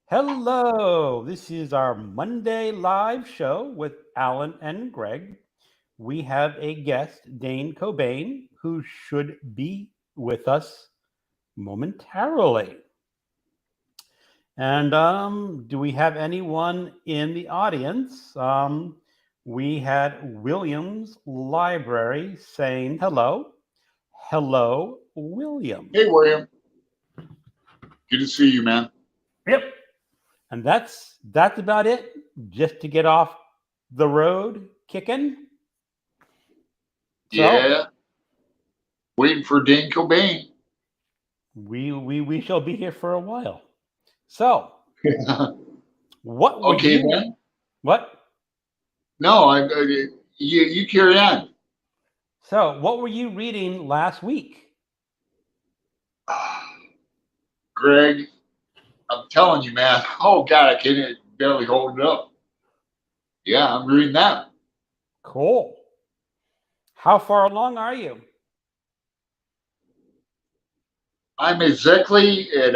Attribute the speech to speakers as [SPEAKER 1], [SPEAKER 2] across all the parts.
[SPEAKER 1] Hello, this is our Monday live show with Alan and Greg. We have a guest, Dane Cobain, who should be with us momentarily. And do we have anyone in the audience? We had Williams Library saying hello. Hello, William.
[SPEAKER 2] Hey, William. Good to see you, man.
[SPEAKER 1] Yep. And that's about it. Just to get off the road kicking. So
[SPEAKER 2] Yeah, waiting for Dane Cobain.
[SPEAKER 1] we shall be here for a while. So what were
[SPEAKER 2] Okay,
[SPEAKER 1] you
[SPEAKER 2] man.
[SPEAKER 1] what?
[SPEAKER 2] No, you carry on.
[SPEAKER 1] So what were you reading last week?
[SPEAKER 2] Greg, I'm telling you, man. Oh, God, I can't barely hold it up. Yeah, I'm reading that.
[SPEAKER 1] Cool. How far along are you?
[SPEAKER 2] I'm exactly at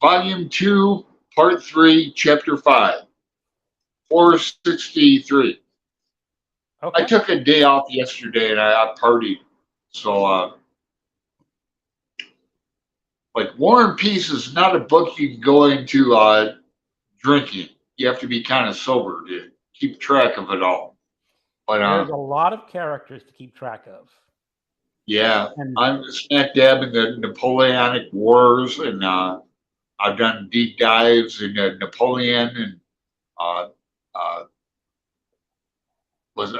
[SPEAKER 2] Volume 2, Part 3, Chapter 5, 463. I
[SPEAKER 1] Okay.
[SPEAKER 2] took a day off yesterday and I partied. So, like, War and Peace is not a book you can go into drinking. You have to be kind of sober to keep track of it all. But
[SPEAKER 1] There's a lot of characters to keep track of.
[SPEAKER 2] yeah,
[SPEAKER 1] And
[SPEAKER 2] I'm smack dab in the Napoleonic Wars, and I've done deep dives in Napoleon and uh, uh, was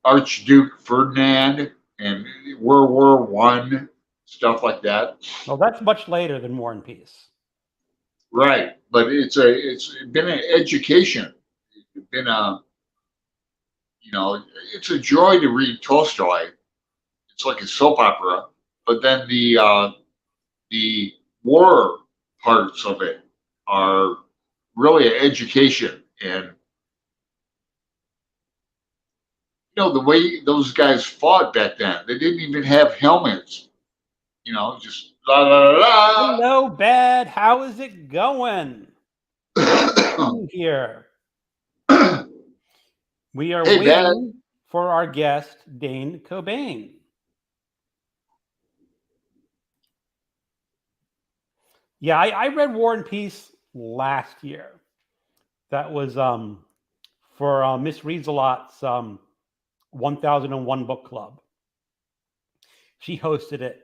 [SPEAKER 2] Archduke Ferdinand and World War I, stuff like that.
[SPEAKER 1] well, that's much later than War and Peace.
[SPEAKER 2] Right, but it's been an education. It's been a you know it's a joy to read Tolstoy. It's like a soap opera, but then the war parts of it are really an education. And the way those guys fought back then, they didn't even have helmets. Just la la
[SPEAKER 1] Hello, Bad. How is it going? What are you
[SPEAKER 2] la.
[SPEAKER 1] doing here? We are
[SPEAKER 2] Hey, Bad.
[SPEAKER 1] waiting for our guest, Dane Cobain. Yeah, I read War and Peace last year. That was for Miss Reads a Lot's 1001 book club. She hosted it,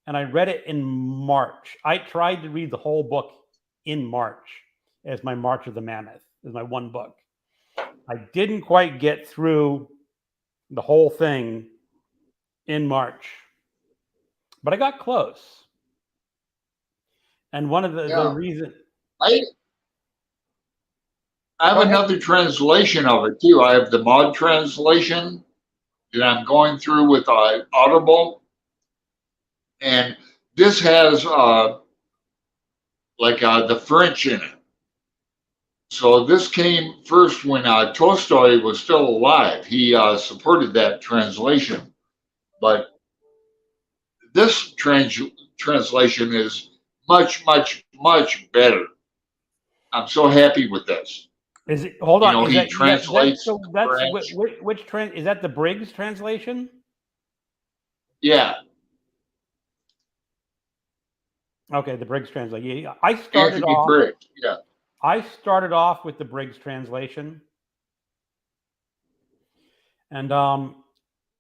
[SPEAKER 1] and I read it in March. I tried to read the whole book in March as my March of the Mammoth, as my one book. I didn't quite get through the whole thing in March, but I got close. And one of the
[SPEAKER 2] Yeah,
[SPEAKER 1] reason.
[SPEAKER 2] I I have
[SPEAKER 1] Go ahead.
[SPEAKER 2] another translation of it too. I have the mod translation that I'm going through with Audible, and this has the French in it. So this came first when Tolstoy was still alive. He supported that translation, but this translation is much, much, much better. I'm so happy with this.
[SPEAKER 1] Is it? Hold on. Is
[SPEAKER 2] He
[SPEAKER 1] that yeah? That's
[SPEAKER 2] translates
[SPEAKER 1] so. That's
[SPEAKER 2] French.
[SPEAKER 1] which trans? Is that the Briggs translation?
[SPEAKER 2] Yeah,
[SPEAKER 1] Okay, the Briggs translation. Yeah, I started
[SPEAKER 2] Anthony
[SPEAKER 1] off.
[SPEAKER 2] Briggs. Yeah.
[SPEAKER 1] I started off with the Briggs translation, and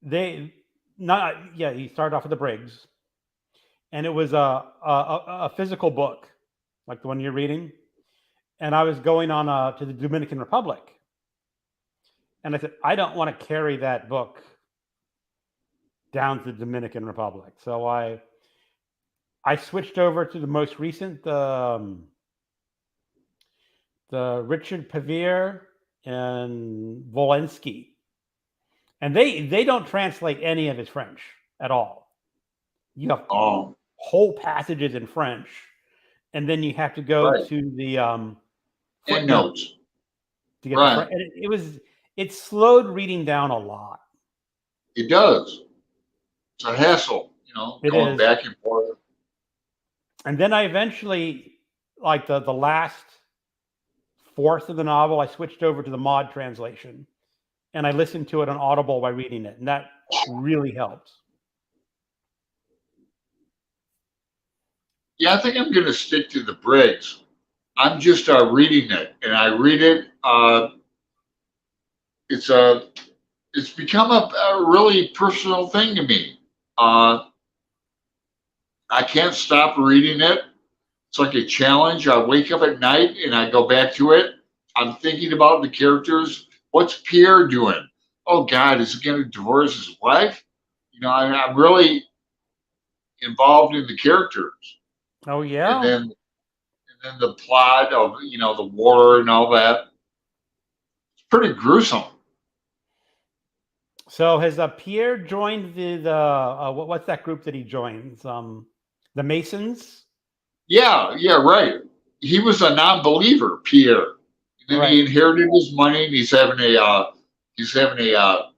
[SPEAKER 1] they not yeah. He started off with the Briggs, and it was a physical book, like the one you're reading. And I was going on to the Dominican Republic, and I said I don't want to carry that book down to the Dominican Republic, so I switched over to the most recent, the Richard Pevere and Volensky, and they don't translate any of his French at all. You have
[SPEAKER 2] Oh,
[SPEAKER 1] whole passages in French, and then you have to go
[SPEAKER 2] right.
[SPEAKER 1] to the
[SPEAKER 2] End
[SPEAKER 1] footnote
[SPEAKER 2] notes.
[SPEAKER 1] to get the
[SPEAKER 2] Right.
[SPEAKER 1] French. And it slowed reading down a lot.
[SPEAKER 2] It does. It's a hassle,
[SPEAKER 1] It
[SPEAKER 2] going
[SPEAKER 1] is,
[SPEAKER 2] back and forth.
[SPEAKER 1] and then I eventually like the last fourth of the novel, I switched over to the mod translation, and I listened to it on Audible by reading it, and that really helps.
[SPEAKER 2] Yeah, I think I'm going to stick to the Briggs. I'm just reading it, and I read it. It's a it's become a really personal thing to me. Uh, I can't stop reading it. It's like a challenge. I wake up at night and I go back to it. I'm thinking about the characters. What's Pierre doing? Oh God, is he going to divorce his wife? I'm really involved in the characters,
[SPEAKER 1] Oh
[SPEAKER 2] and
[SPEAKER 1] yeah.
[SPEAKER 2] then the plot of the war and all that. It's pretty gruesome.
[SPEAKER 1] So has Pierre joined the what's that group that he joins? The Masons.
[SPEAKER 2] Yeah, yeah, right. He was a non-believer, Pierre. And then he
[SPEAKER 1] Right.
[SPEAKER 2] inherited his money, and he's having a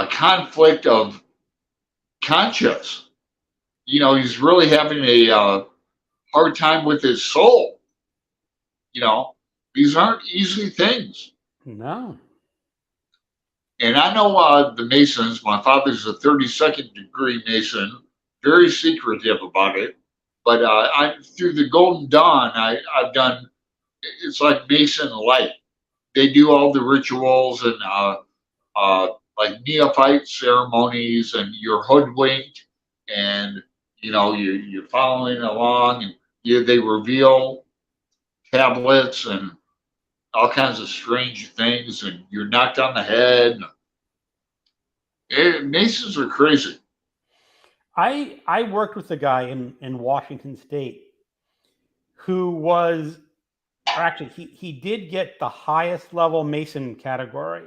[SPEAKER 2] conflict of conscience. He's really having a hard time with his soul. You know, these aren't easy things.
[SPEAKER 1] No.
[SPEAKER 2] And I know the Masons. My father's a 32nd degree Mason, very secretive about it. But through the Golden Dawn, I've done. It's like Mason light. They do all the rituals and uh, like neophyte ceremonies, and you're hoodwinked, and you're following along, and they reveal tablets and all kinds of strange things, and you're knocked on the head. Masons are crazy.
[SPEAKER 1] I worked with a guy in Washington State who was, or actually he did get the highest level Mason category.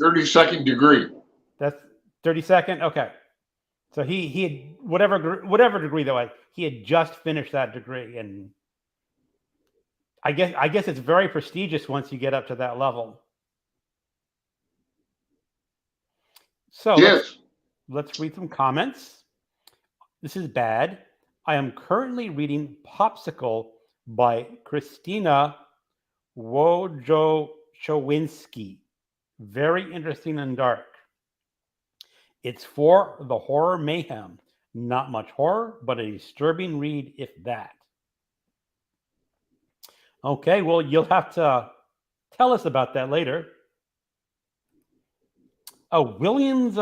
[SPEAKER 2] 32nd degree.
[SPEAKER 1] That's 32nd. Okay, so he had whatever degree that was. He had just finished that degree, and I guess it's very prestigious once you get up to that level. So
[SPEAKER 2] Yes.
[SPEAKER 1] let's read some comments. This is bad. I am currently reading Popsicle by Christina Wojciechowski. Very interesting and dark. It's for the horror mayhem. Not much horror, but a disturbing read, if that. Okay, well, you'll have to tell us about that later. Oh, Williams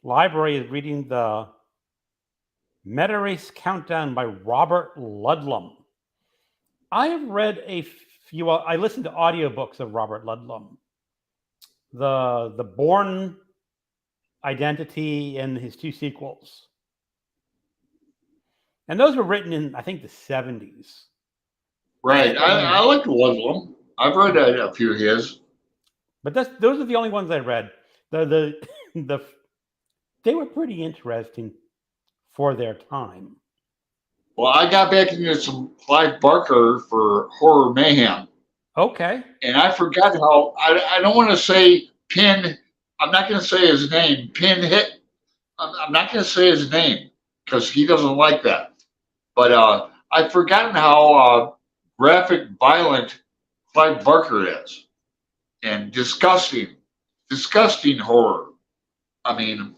[SPEAKER 1] Library is reading the Meta Race Countdown by Robert Ludlum. I have read a few. I listened to audiobooks of Robert Ludlum. The Born Identity and his two sequels. And those were written in, I think, the 70s.
[SPEAKER 2] Right. I like Ludlum. I've read a few of his.
[SPEAKER 1] But those are the only ones I read. They were pretty interesting for their time.
[SPEAKER 2] Well, I got back into some Clive Barker for Horror Mayhem.
[SPEAKER 1] Okay.
[SPEAKER 2] And I forgot how, I don't want to say Pin, I'm not going to say his name, Pinhead. I'm not going to say his name because he doesn't like that. But I've forgotten how graphic, violent Clive Barker is, and disgusting horror. I mean,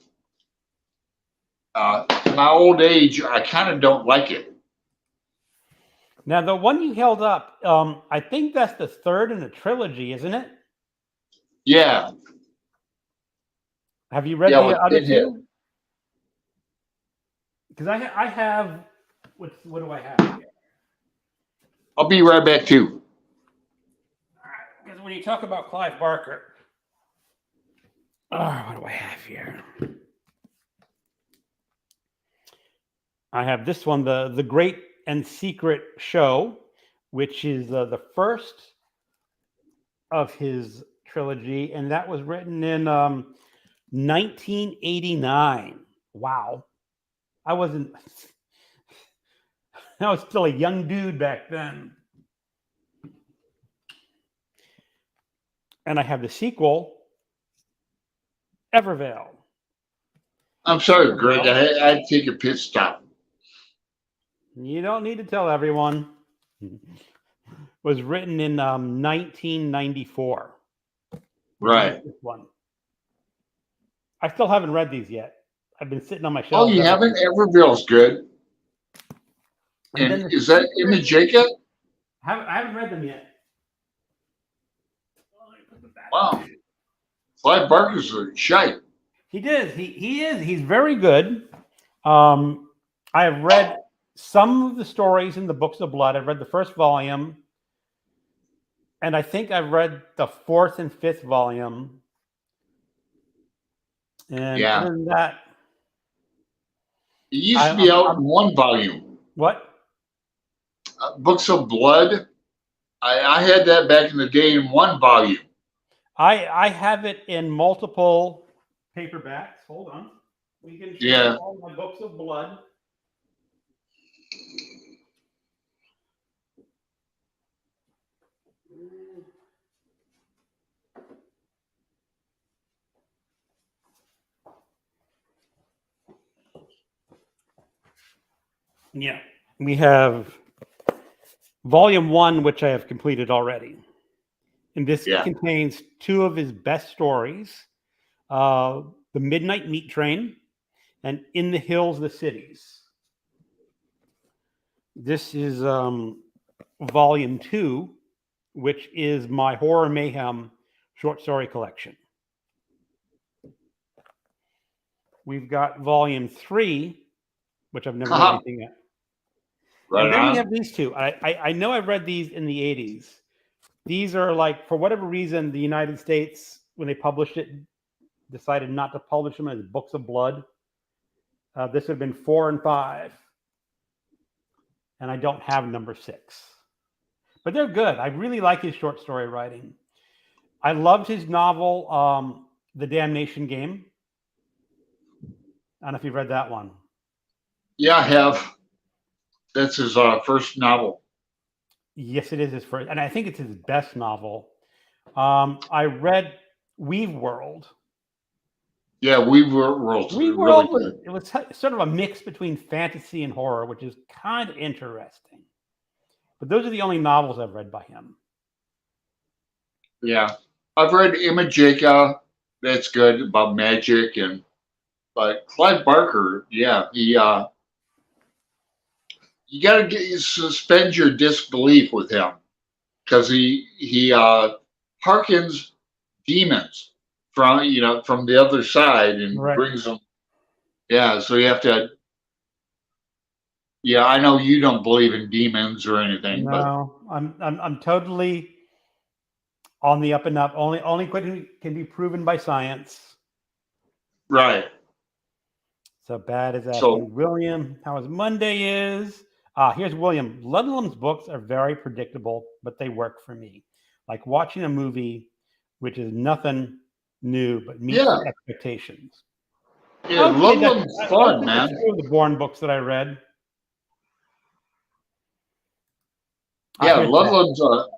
[SPEAKER 2] in my old age, I kind of don't like it.
[SPEAKER 1] Now, the one you held up, I think that's the third in a trilogy, isn't it?
[SPEAKER 2] Yeah.
[SPEAKER 1] Have you read the other two? Because I have, what do I have here?
[SPEAKER 2] I'll be right back too.
[SPEAKER 1] Because when you talk about Clive Barker, what do I have here? I have this one, the Great and Secret Show, which is the first of his trilogy, and that was written in 1989. Wow. I was still a young dude back then. And I have the sequel, Evervale.
[SPEAKER 2] I'm sorry, Greg. I had to take a pit stop.
[SPEAKER 1] You don't need to tell everyone. Was written in 1994. Was the
[SPEAKER 2] Right.
[SPEAKER 1] first one. I still haven't read these yet. I've been sitting on my
[SPEAKER 2] Oh,
[SPEAKER 1] shelves
[SPEAKER 2] you
[SPEAKER 1] ever
[SPEAKER 2] haven't?
[SPEAKER 1] since.
[SPEAKER 2] Everville's good.
[SPEAKER 1] And then
[SPEAKER 2] And
[SPEAKER 1] the
[SPEAKER 2] is that
[SPEAKER 1] secret.
[SPEAKER 2] Image Jacob?
[SPEAKER 1] I haven't read them yet.
[SPEAKER 2] Wow. Clive Barker's a shite.
[SPEAKER 1] He did. He is. He's very good. Um, I have read some of the stories in the Books of Blood. I've read the first volume, and I think I've read the fourth and fifth volume. And
[SPEAKER 2] Yeah.
[SPEAKER 1] other than that,
[SPEAKER 2] It used to be out in one volume.
[SPEAKER 1] what?
[SPEAKER 2] Books of Blood. I had that back in the day in one volume.
[SPEAKER 1] I have it in multiple paperbacks. Hold on. We can show
[SPEAKER 2] Yeah.
[SPEAKER 1] all my Books of Blood. Yeah. We have volume one, which I have completed already. And this
[SPEAKER 2] Yeah.
[SPEAKER 1] contains two of his best stories, The Midnight Meat Train and In the Hills, the Cities. This is volume two, which is my Horror Mayhem short story collection. We've got volume three, which I've never read anything yet.
[SPEAKER 2] Right
[SPEAKER 1] And then we
[SPEAKER 2] on.
[SPEAKER 1] have these two. I know I've read these in the 80s. These are like, for whatever reason, the United States, when they published it, decided not to publish them as Books of Blood. This would have been 4 and 5. And I don't have number 6. But they're good. I really like his short story writing. I loved his novel, The Damnation Game. I don't know if you've read that one.
[SPEAKER 2] Yeah, I have. That's his first novel.
[SPEAKER 1] Yes, it is his first. And I think it's his best novel. I read Weave World.
[SPEAKER 2] Yeah, World's
[SPEAKER 1] Weave
[SPEAKER 2] really
[SPEAKER 1] World
[SPEAKER 2] good.
[SPEAKER 1] was sort of a mix between fantasy and horror, which is kind of interesting. But those are the only novels I've read by him.
[SPEAKER 2] Yeah. I've read Image Jacob. That's good about magic but Clive Barker, yeah, you got to suspend your disbelief with him because he harkens demons from the other side and
[SPEAKER 1] Right.
[SPEAKER 2] brings them. Yeah, so you have to. Yeah, I know you don't believe in demons or anything, but
[SPEAKER 1] No, I'm totally on the up and up. Only can be proven by science.
[SPEAKER 2] right.
[SPEAKER 1] So Bad is
[SPEAKER 2] So
[SPEAKER 1] asking William how his Monday is. Here's William. Ludlum's books are very predictable, but they work for me. Like watching a movie, which is nothing new but meets
[SPEAKER 2] yeah,
[SPEAKER 1] your expectations.
[SPEAKER 2] yeah,
[SPEAKER 1] I would say that
[SPEAKER 2] Ludlum's
[SPEAKER 1] I would
[SPEAKER 2] fun,
[SPEAKER 1] say that's
[SPEAKER 2] man.
[SPEAKER 1] true of the Bourne books that I read.
[SPEAKER 2] Yeah,
[SPEAKER 1] Here's that.
[SPEAKER 2] Ludlum's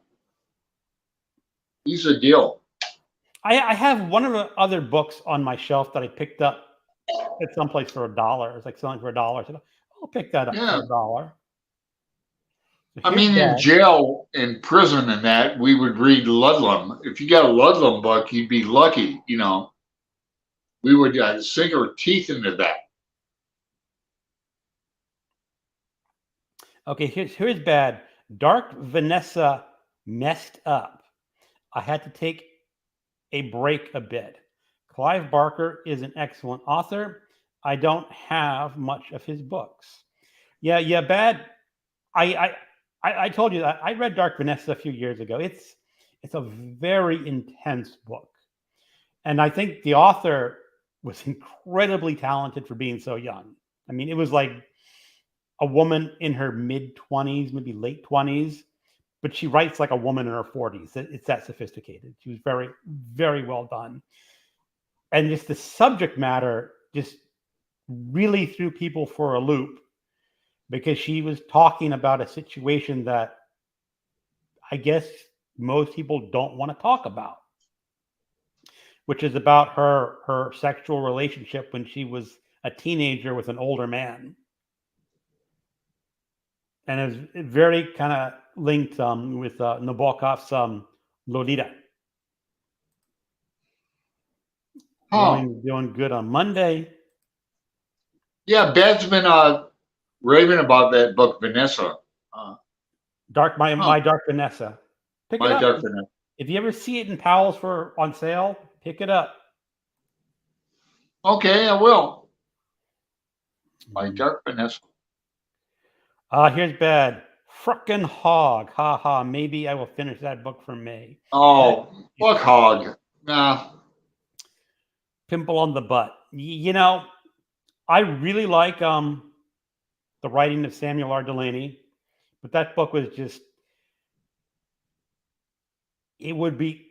[SPEAKER 2] he's a deal.
[SPEAKER 1] I have one of the other books on my shelf that I picked up at someplace for $1. It's like selling for $1. So I'll pick that up
[SPEAKER 2] Yeah.
[SPEAKER 1] for $1. So
[SPEAKER 2] I
[SPEAKER 1] here's
[SPEAKER 2] mean, in
[SPEAKER 1] Dad.
[SPEAKER 2] jail, in prison, and that we would read Ludlum. If you got a Ludlum book, you'd be lucky. We would sink our teeth into that.
[SPEAKER 1] Okay, here's Bad. Dark Vanessa messed up. I had to take a break a bit. Clive Barker is an excellent author. I don't have much of his books. Yeah, Bad. I told you that I read Dark Vanessa a few years ago. It's a very intense book, and I think the author was incredibly talented for being so young. I mean, it was like a woman in her mid 20s, maybe late 20s, but she writes like a woman in her 40s. It's that sophisticated. She was very, very well done, and just the subject matter just really threw people for a loop because she was talking about a situation that I guess most people don't want to talk about, which is about her sexual relationship when she was a teenager with an older man. and it's very kind of linked with Nabokov's Lolita.
[SPEAKER 2] Huh.
[SPEAKER 1] Doing good on Monday.
[SPEAKER 2] Yeah, Bad's been raving about that book, Vanessa. Uh,
[SPEAKER 1] My
[SPEAKER 2] huh.
[SPEAKER 1] Dark Vanessa. Pick it
[SPEAKER 2] My
[SPEAKER 1] up.
[SPEAKER 2] Dark Vanessa.
[SPEAKER 1] If you ever see it in Powell's for on sale, pick it up.
[SPEAKER 2] Okay, I will. My Dark Vanessa.
[SPEAKER 1] Here's bad. Frickin' hog. Ha ha. Maybe I will finish that book for May.
[SPEAKER 2] Oh, fuck hog. Nah.
[SPEAKER 1] Pimple on the butt. You know, I really like the writing of Samuel R. Delany, but that book was just it would be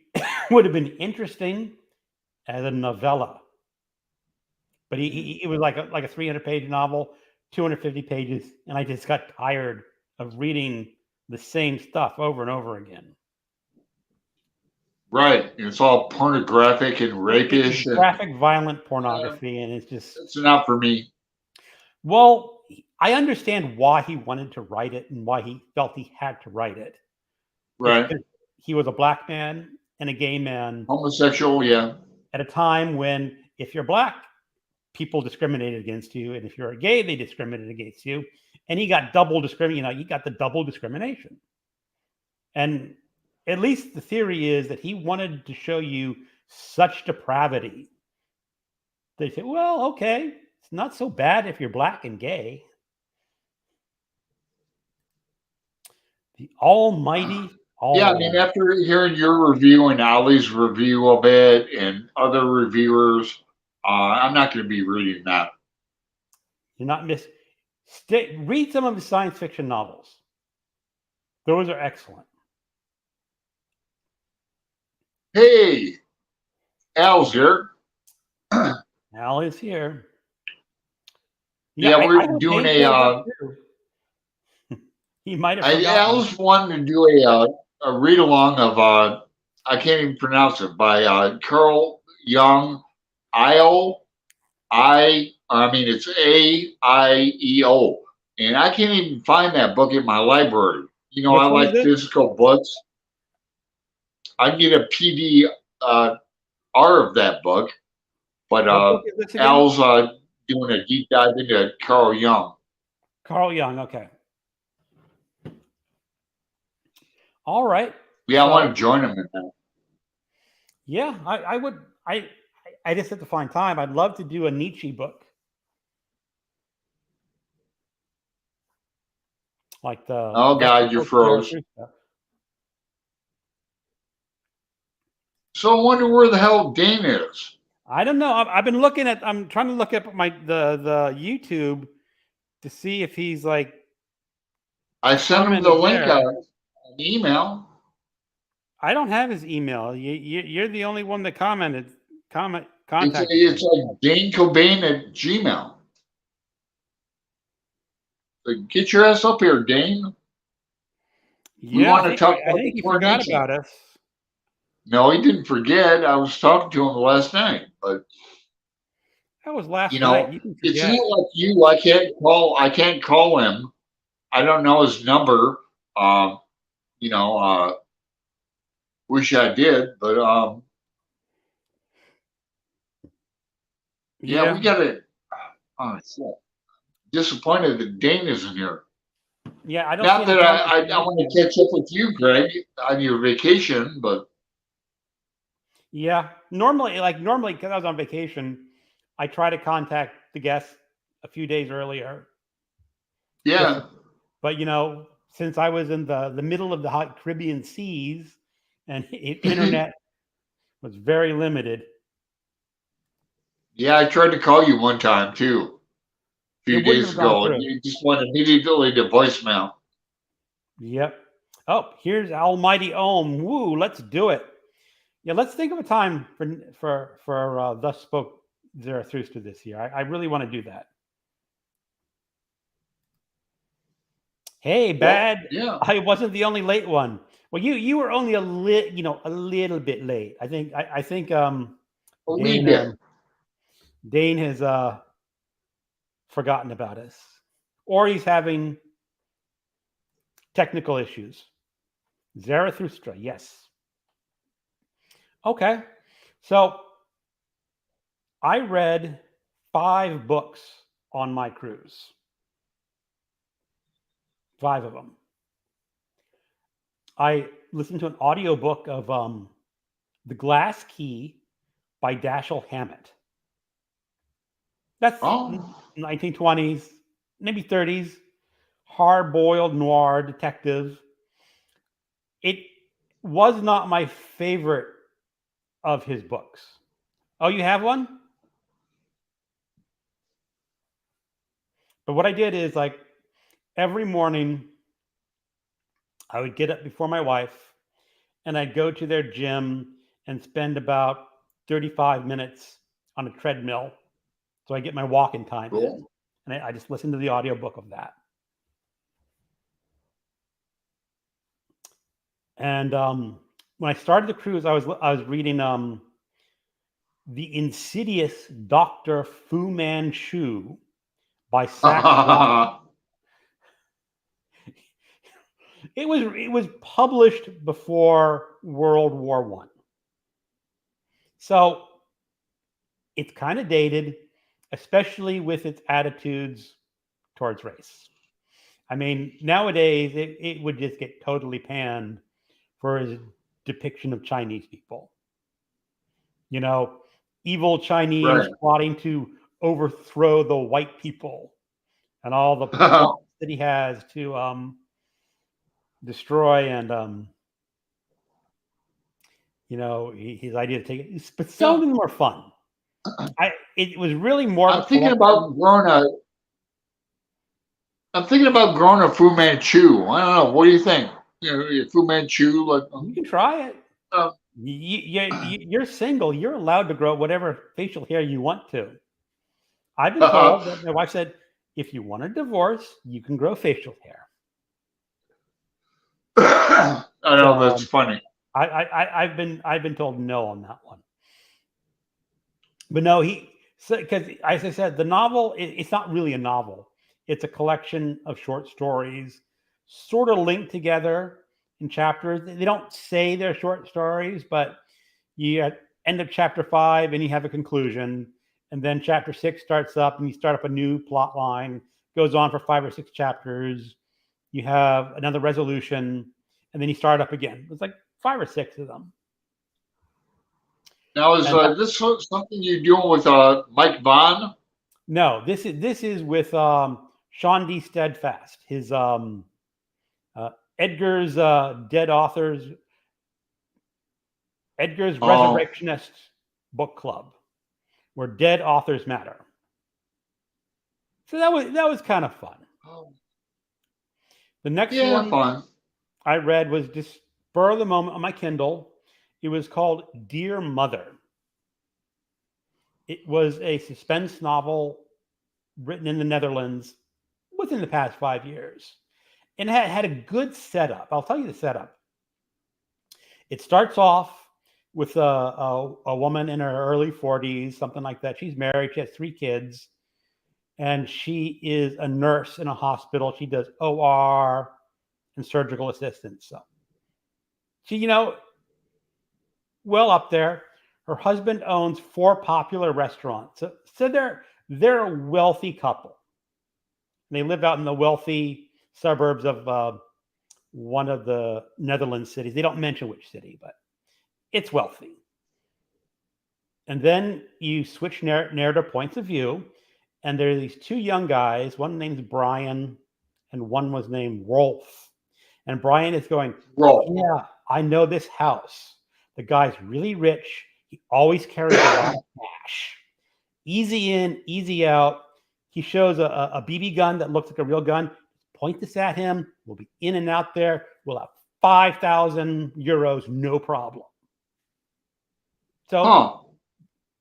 [SPEAKER 1] would have been interesting as a novella. But it was like a 300-page novel, 250 pages, and I just got tired of reading the same stuff over and over again.
[SPEAKER 2] Right. It's all pornographic and rapish,
[SPEAKER 1] It's
[SPEAKER 2] and
[SPEAKER 1] graphic, violent pornography, and it's just
[SPEAKER 2] it's not for me.
[SPEAKER 1] well, I understand why he wanted to write it and why he felt he had to write it. It's
[SPEAKER 2] Right.
[SPEAKER 1] because he was a black man and a gay man
[SPEAKER 2] Homosexual, yeah.
[SPEAKER 1] at a time when if you're black, people discriminated against you, and if you're a gay, they discriminated against you. And he got double discrimination. You know, he got the double discrimination. And at least the theory is that he wanted to show you such depravity. They say, well, okay, it's not so bad if you're black and gay. The almighty
[SPEAKER 2] Yeah, I
[SPEAKER 1] all.
[SPEAKER 2] mean, after hearing your review and Ali's review of it and other reviewers, I'm not going to be reading that.
[SPEAKER 1] You're not miss. Read some of his science fiction novels. Those are excellent.
[SPEAKER 2] Hey, Al's here.
[SPEAKER 1] Al is here.
[SPEAKER 2] Yeah,
[SPEAKER 1] I
[SPEAKER 2] we're
[SPEAKER 1] hope
[SPEAKER 2] doing
[SPEAKER 1] Dane shows up too. He might have forgotten.
[SPEAKER 2] Al's wanting to do a read along of, I can't even pronounce it, by Carl Jung, it's AIEO. And I can't even find that book in my library. You know, I
[SPEAKER 1] Which one is
[SPEAKER 2] like
[SPEAKER 1] it?
[SPEAKER 2] physical books. I can get a PD R of that book, but
[SPEAKER 1] What book is this again?
[SPEAKER 2] Al's doing a deep dive into Carl Jung.
[SPEAKER 1] Carl Jung. Okay. All right.
[SPEAKER 2] Yeah, I want to join him in that.
[SPEAKER 1] Yeah, I would. I just have to find time. I'd love to do a Nietzsche book, like the.
[SPEAKER 2] Oh God, you froze. So I wonder where the hell Dane is.
[SPEAKER 1] I don't know. I've been looking at. I'm trying to look at the YouTube to see if he's like.
[SPEAKER 2] I sent him the link an email.
[SPEAKER 1] I don't have his email. You're the only one that contacted.
[SPEAKER 2] It's like Dane Cobain at Gmail. Like, get your ass up here, Dane. We want to talk about
[SPEAKER 1] I think he forgot about us.
[SPEAKER 2] No, he didn't forget. I was talking to him last night, but
[SPEAKER 1] that was last night.
[SPEAKER 2] It's not like you. I can't call him. I don't know his number. Wish I did, but yeah, we got it. Oh, disappointed that Dane isn't here.
[SPEAKER 1] Yeah, I don't.
[SPEAKER 2] Not that I want to catch up with you, Greg, on your vacation, but
[SPEAKER 1] yeah, normally, because I was on vacation, I try to contact the guests a few days earlier.
[SPEAKER 2] Yeah,
[SPEAKER 1] but since I was in the middle of the hot Caribbean seas and internet was very limited.
[SPEAKER 2] Yeah, I tried to call you one time too, a few days ago, and you just went immediately to voicemail.
[SPEAKER 1] Yep. Oh, here's Almighty Ohm. Woo, let's do it. Yeah, let's think of a time for Thus Spoke Zarathustra this year. I really want to do that. Hey, Bad.
[SPEAKER 2] Yeah.
[SPEAKER 1] I wasn't the only late one. Well, you were only a little bit late. I think Dane has forgotten about us, or he's having Technical issues. Zarathustra, yes. Okay. So I read 5 books on my cruise. 5 of them. I listened to an audiobook of The Glass Key by Dashiell Hammett. That's
[SPEAKER 2] Oh,
[SPEAKER 1] 1920s, maybe 30s, hard-boiled noir detective. It was not my favorite of his books. Oh, you have one? But what I did is like every morning I would get up before my wife and I'd go to their gym and spend about 35 minutes on a treadmill. So I get my walking time in.
[SPEAKER 2] cool.
[SPEAKER 1] And I just listened to the audiobook of that. And when I started the cruise, I was reading The Insidious Dr. Fu Manchu by Sax Rohmer. It was published before World War One, so it's kind of dated, especially with its attitudes towards race. I mean, nowadays it would just get totally panned for his depiction of Chinese people. You know, evil Chinese
[SPEAKER 2] Right.
[SPEAKER 1] plotting to overthrow the white people and all the plots that he has to destroy and his idea to take it, but some of
[SPEAKER 2] Yeah.
[SPEAKER 1] them were fun. It was really more of a
[SPEAKER 2] I'm thinking
[SPEAKER 1] collection.
[SPEAKER 2] about growing a. I'm thinking about growing a Fu Manchu. I don't know. What do you think? Fu Manchu, like.
[SPEAKER 1] You can try it.
[SPEAKER 2] Uh,
[SPEAKER 1] You're single. You're allowed to grow whatever facial hair you want to. I've been told that my wife said, if you want a divorce, you can grow facial hair.
[SPEAKER 2] I know
[SPEAKER 1] So
[SPEAKER 2] that's funny.
[SPEAKER 1] I've been told no on that one. But no, because as I said, the novel it's not really a novel. It's a collection of short stories, sort of linked together in chapters. They don't say they're short stories, but you end of chapter 5 and you have a conclusion, and then chapter 6 starts up and you start up a new plot line. Goes on for 5 or 6 chapters. You have another resolution, and then you start up again. It's like 5 or 6 of them.
[SPEAKER 2] Now, is
[SPEAKER 1] And
[SPEAKER 2] this something you're doing with Mike Vaughn?
[SPEAKER 1] no, this is with Sean D. Steadfast, his Edgar's Dead Authors, Edgar's
[SPEAKER 2] Oh,
[SPEAKER 1] Resurrectionist Book Club, where dead authors matter. So that was kind of fun. The next
[SPEAKER 2] yeah,
[SPEAKER 1] one
[SPEAKER 2] fun.
[SPEAKER 1] I read was just spur of the moment on my Kindle. It was called Dear Mother. It was a suspense novel written in the Netherlands within the past 5 years. And it had a good setup. I'll tell you the setup. It starts off with a woman in her early 40s, something like that. She's married, she has 3 kids, and she is a nurse in a hospital. She does OR and surgical assistance. So she, well up there. Her husband owns 4 popular restaurants. So they're a wealthy couple. They live out in the wealthy suburbs of one of the Netherlands cities. They don't mention which city, but it's wealthy. And then you switch narrative points of view, and there are these 2 young guys. One named Brian, and one was named Rolf. And Brian is going,
[SPEAKER 2] Roll.
[SPEAKER 1] yeah, I know this house. The guy's really rich. He always carries a lot of cash. Easy in, easy out. He shows a BB gun that looks like a real gun. Point this at him. We'll be in and out there. We'll have 5,000 euros, no problem. So
[SPEAKER 2] Huh.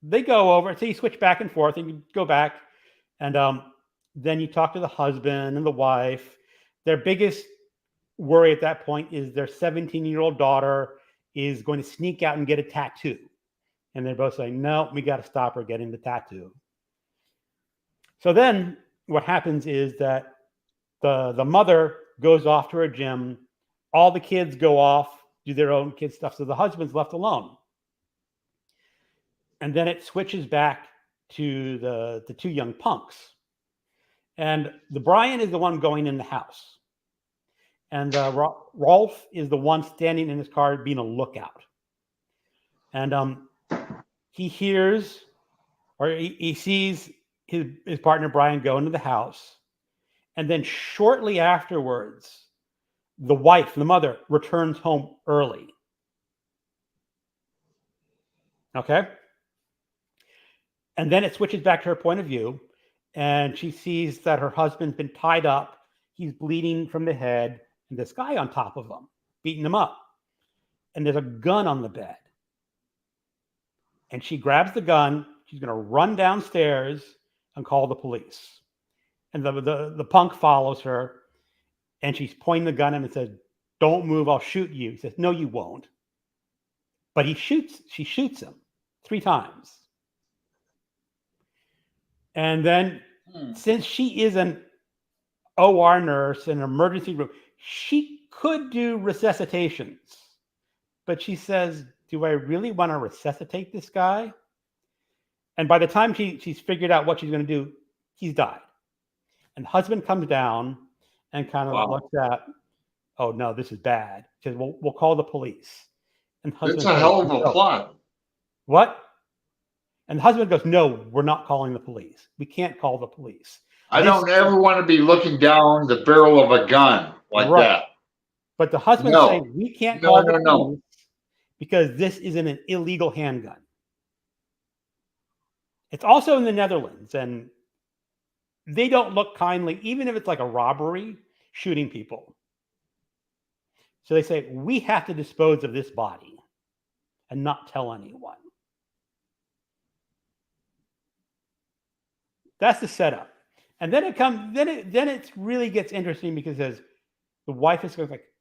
[SPEAKER 1] they go over. So you switch back and forth, and you go back, and then you talk to the husband and the wife. Their biggest worry at that point is their 17-year-old daughter is going to sneak out and get a tattoo. And they're both saying, no, we got to stop her getting the tattoo. So then what happens is that the mother goes off to her gym. All the kids go off, do their own kid stuff. So the husband's left alone. And then it switches back to the two young punks. And the Brian is the one going in the house. And Rolf is the one standing in his car being a lookout. And he hears, or he sees his partner Brian go into the house. And then shortly afterwards, the wife, the mother, returns home early. Okay? And then it switches back to her point of view. And she sees that her husband's been tied up. He's bleeding from the head. And this guy on top of him, beating him up. And there's a gun on the bed. And she grabs the gun. She's going to run downstairs and call the police. And the punk follows her. And she's pointing the gun at him and says, "Don't move, I'll shoot you." He says, "No, you won't." But she shoots him 3 times. And then, since she is an OR nurse in an emergency room, she could do resuscitations. But she says, "Do I really want to resuscitate this guy?" And by the time she's figured out what she's going to do, he's died. And the husband comes down and kind of looks at, "Oh no, this is bad." He says, "We'll call the police." And the husband
[SPEAKER 2] It's a
[SPEAKER 1] says,
[SPEAKER 2] hell of a
[SPEAKER 1] "No."
[SPEAKER 2] plot.
[SPEAKER 1] What? And the husband goes, "No, we're not calling the police. We can't call the police."
[SPEAKER 2] I don't ever want to be looking down the barrel of a gun like that.
[SPEAKER 1] But the husband
[SPEAKER 2] No.
[SPEAKER 1] saying, "We can't call the
[SPEAKER 2] No.
[SPEAKER 1] police because this isn't an illegal handgun." It's also in the Netherlands, and they don't look kindly, even if it's like a robbery, shooting people. So they say, "We have to dispose of this body and not tell anyone." That's the setup. And then it really gets interesting because the wife is like,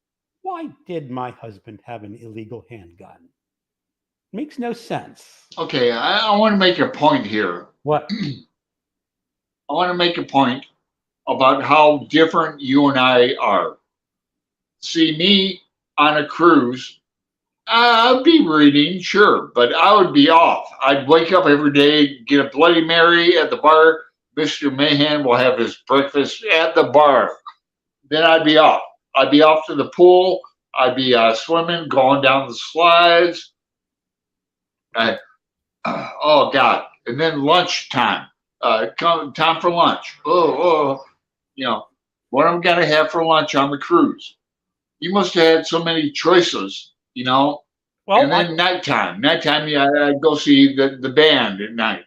[SPEAKER 1] "Why did my husband have an illegal handgun?" Makes no sense.
[SPEAKER 2] Okay, I want to make a point here.
[SPEAKER 1] What?
[SPEAKER 2] I want to make a point about how different you and I are. See, me on a cruise, I'd be reading, sure, but I would be off. I'd wake up every day, get a Bloody Mary at the bar. Mr. Mahan will have his breakfast at the bar. Then I'd be off. I'd be off to the pool. I'd be swimming, going down the slides. Oh, God. And then lunchtime. Time for lunch. What am I going to have for lunch on the cruise? You must have had so many choices, Well, and then nighttime. I'd go see the band at night.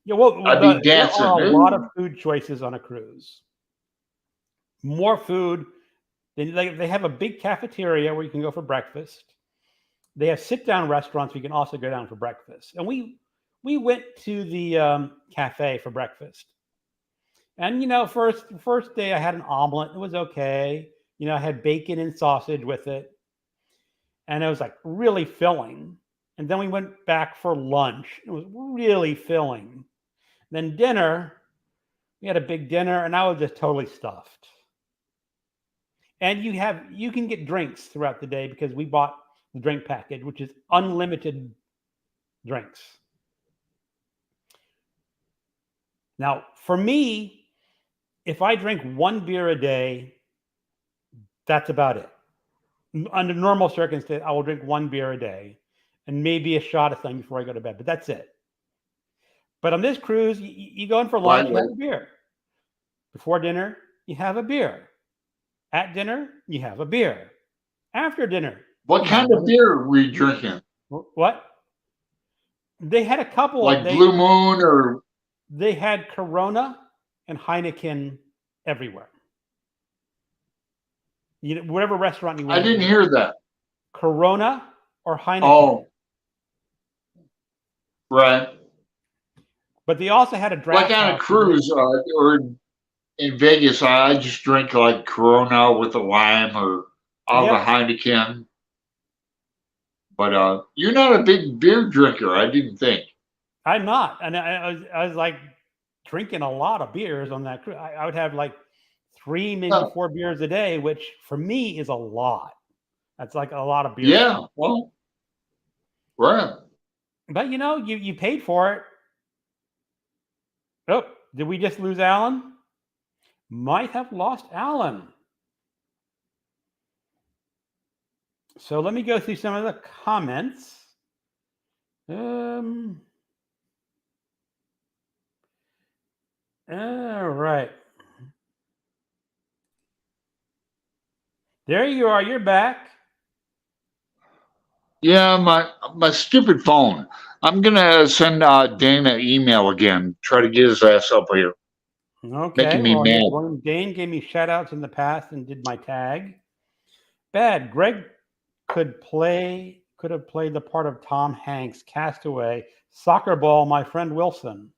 [SPEAKER 1] Yeah, well,
[SPEAKER 2] I'd be dancing.
[SPEAKER 1] There are a lot of food choices on a cruise. More food. They have a big cafeteria where you can go for breakfast. They have sit-down restaurants where you can also go down for breakfast. And we went to the cafe for breakfast. And, first day I had an omelet. It was okay. I had bacon and sausage with it. And it was like really filling. And then we went back for lunch. It was really filling. Then dinner, we had a big dinner, and I was just totally stuffed. And you can get drinks throughout the day because we bought the drink package, which is unlimited drinks. Now, for me, if I drink 1 beer a day, that's about it. Under normal circumstances, I will drink 1 beer a day and maybe a shot of something before I go to bed, but that's it. But on this cruise, you go in for lunch, you have a beer. Before dinner, you have a beer. At dinner, you have a beer. After dinner.
[SPEAKER 2] What kind of beer were you drinking?
[SPEAKER 1] What? They had a couple.
[SPEAKER 2] Like Blue Moon or?
[SPEAKER 1] They had Corona and Heineken everywhere. Whatever restaurant you went
[SPEAKER 2] to. I didn't hear that.
[SPEAKER 1] Corona or Heineken.
[SPEAKER 2] Oh. Right.
[SPEAKER 1] But they also had a draft.
[SPEAKER 2] Like on a cruise or in Vegas, I just drink like Corona with a lime or out of a Heineken. But you're not a big beer drinker, I didn't think.
[SPEAKER 1] I'm not. And I was like drinking a lot of beers on that cruise. I would have like 3, maybe
[SPEAKER 2] Oh,
[SPEAKER 1] 4 beers a day, which for me is a lot. That's like a lot of beers.
[SPEAKER 2] yeah. Well, right.
[SPEAKER 1] But you paid for it. Oh, did we just lose Alan? Might have lost Alan. So let me go through some of the comments. All right. There you are. You're back.
[SPEAKER 2] Yeah, my stupid phone. I'm gonna send Dane an email again. Try to get his ass up here,
[SPEAKER 1] Okay.
[SPEAKER 2] making me mad.
[SPEAKER 1] Well, Dane gave me shout outs in the past and did my tag. Bad. Greg could have played the part of Tom Hanks, Castaway, Soccer Ball, My Friend Wilson.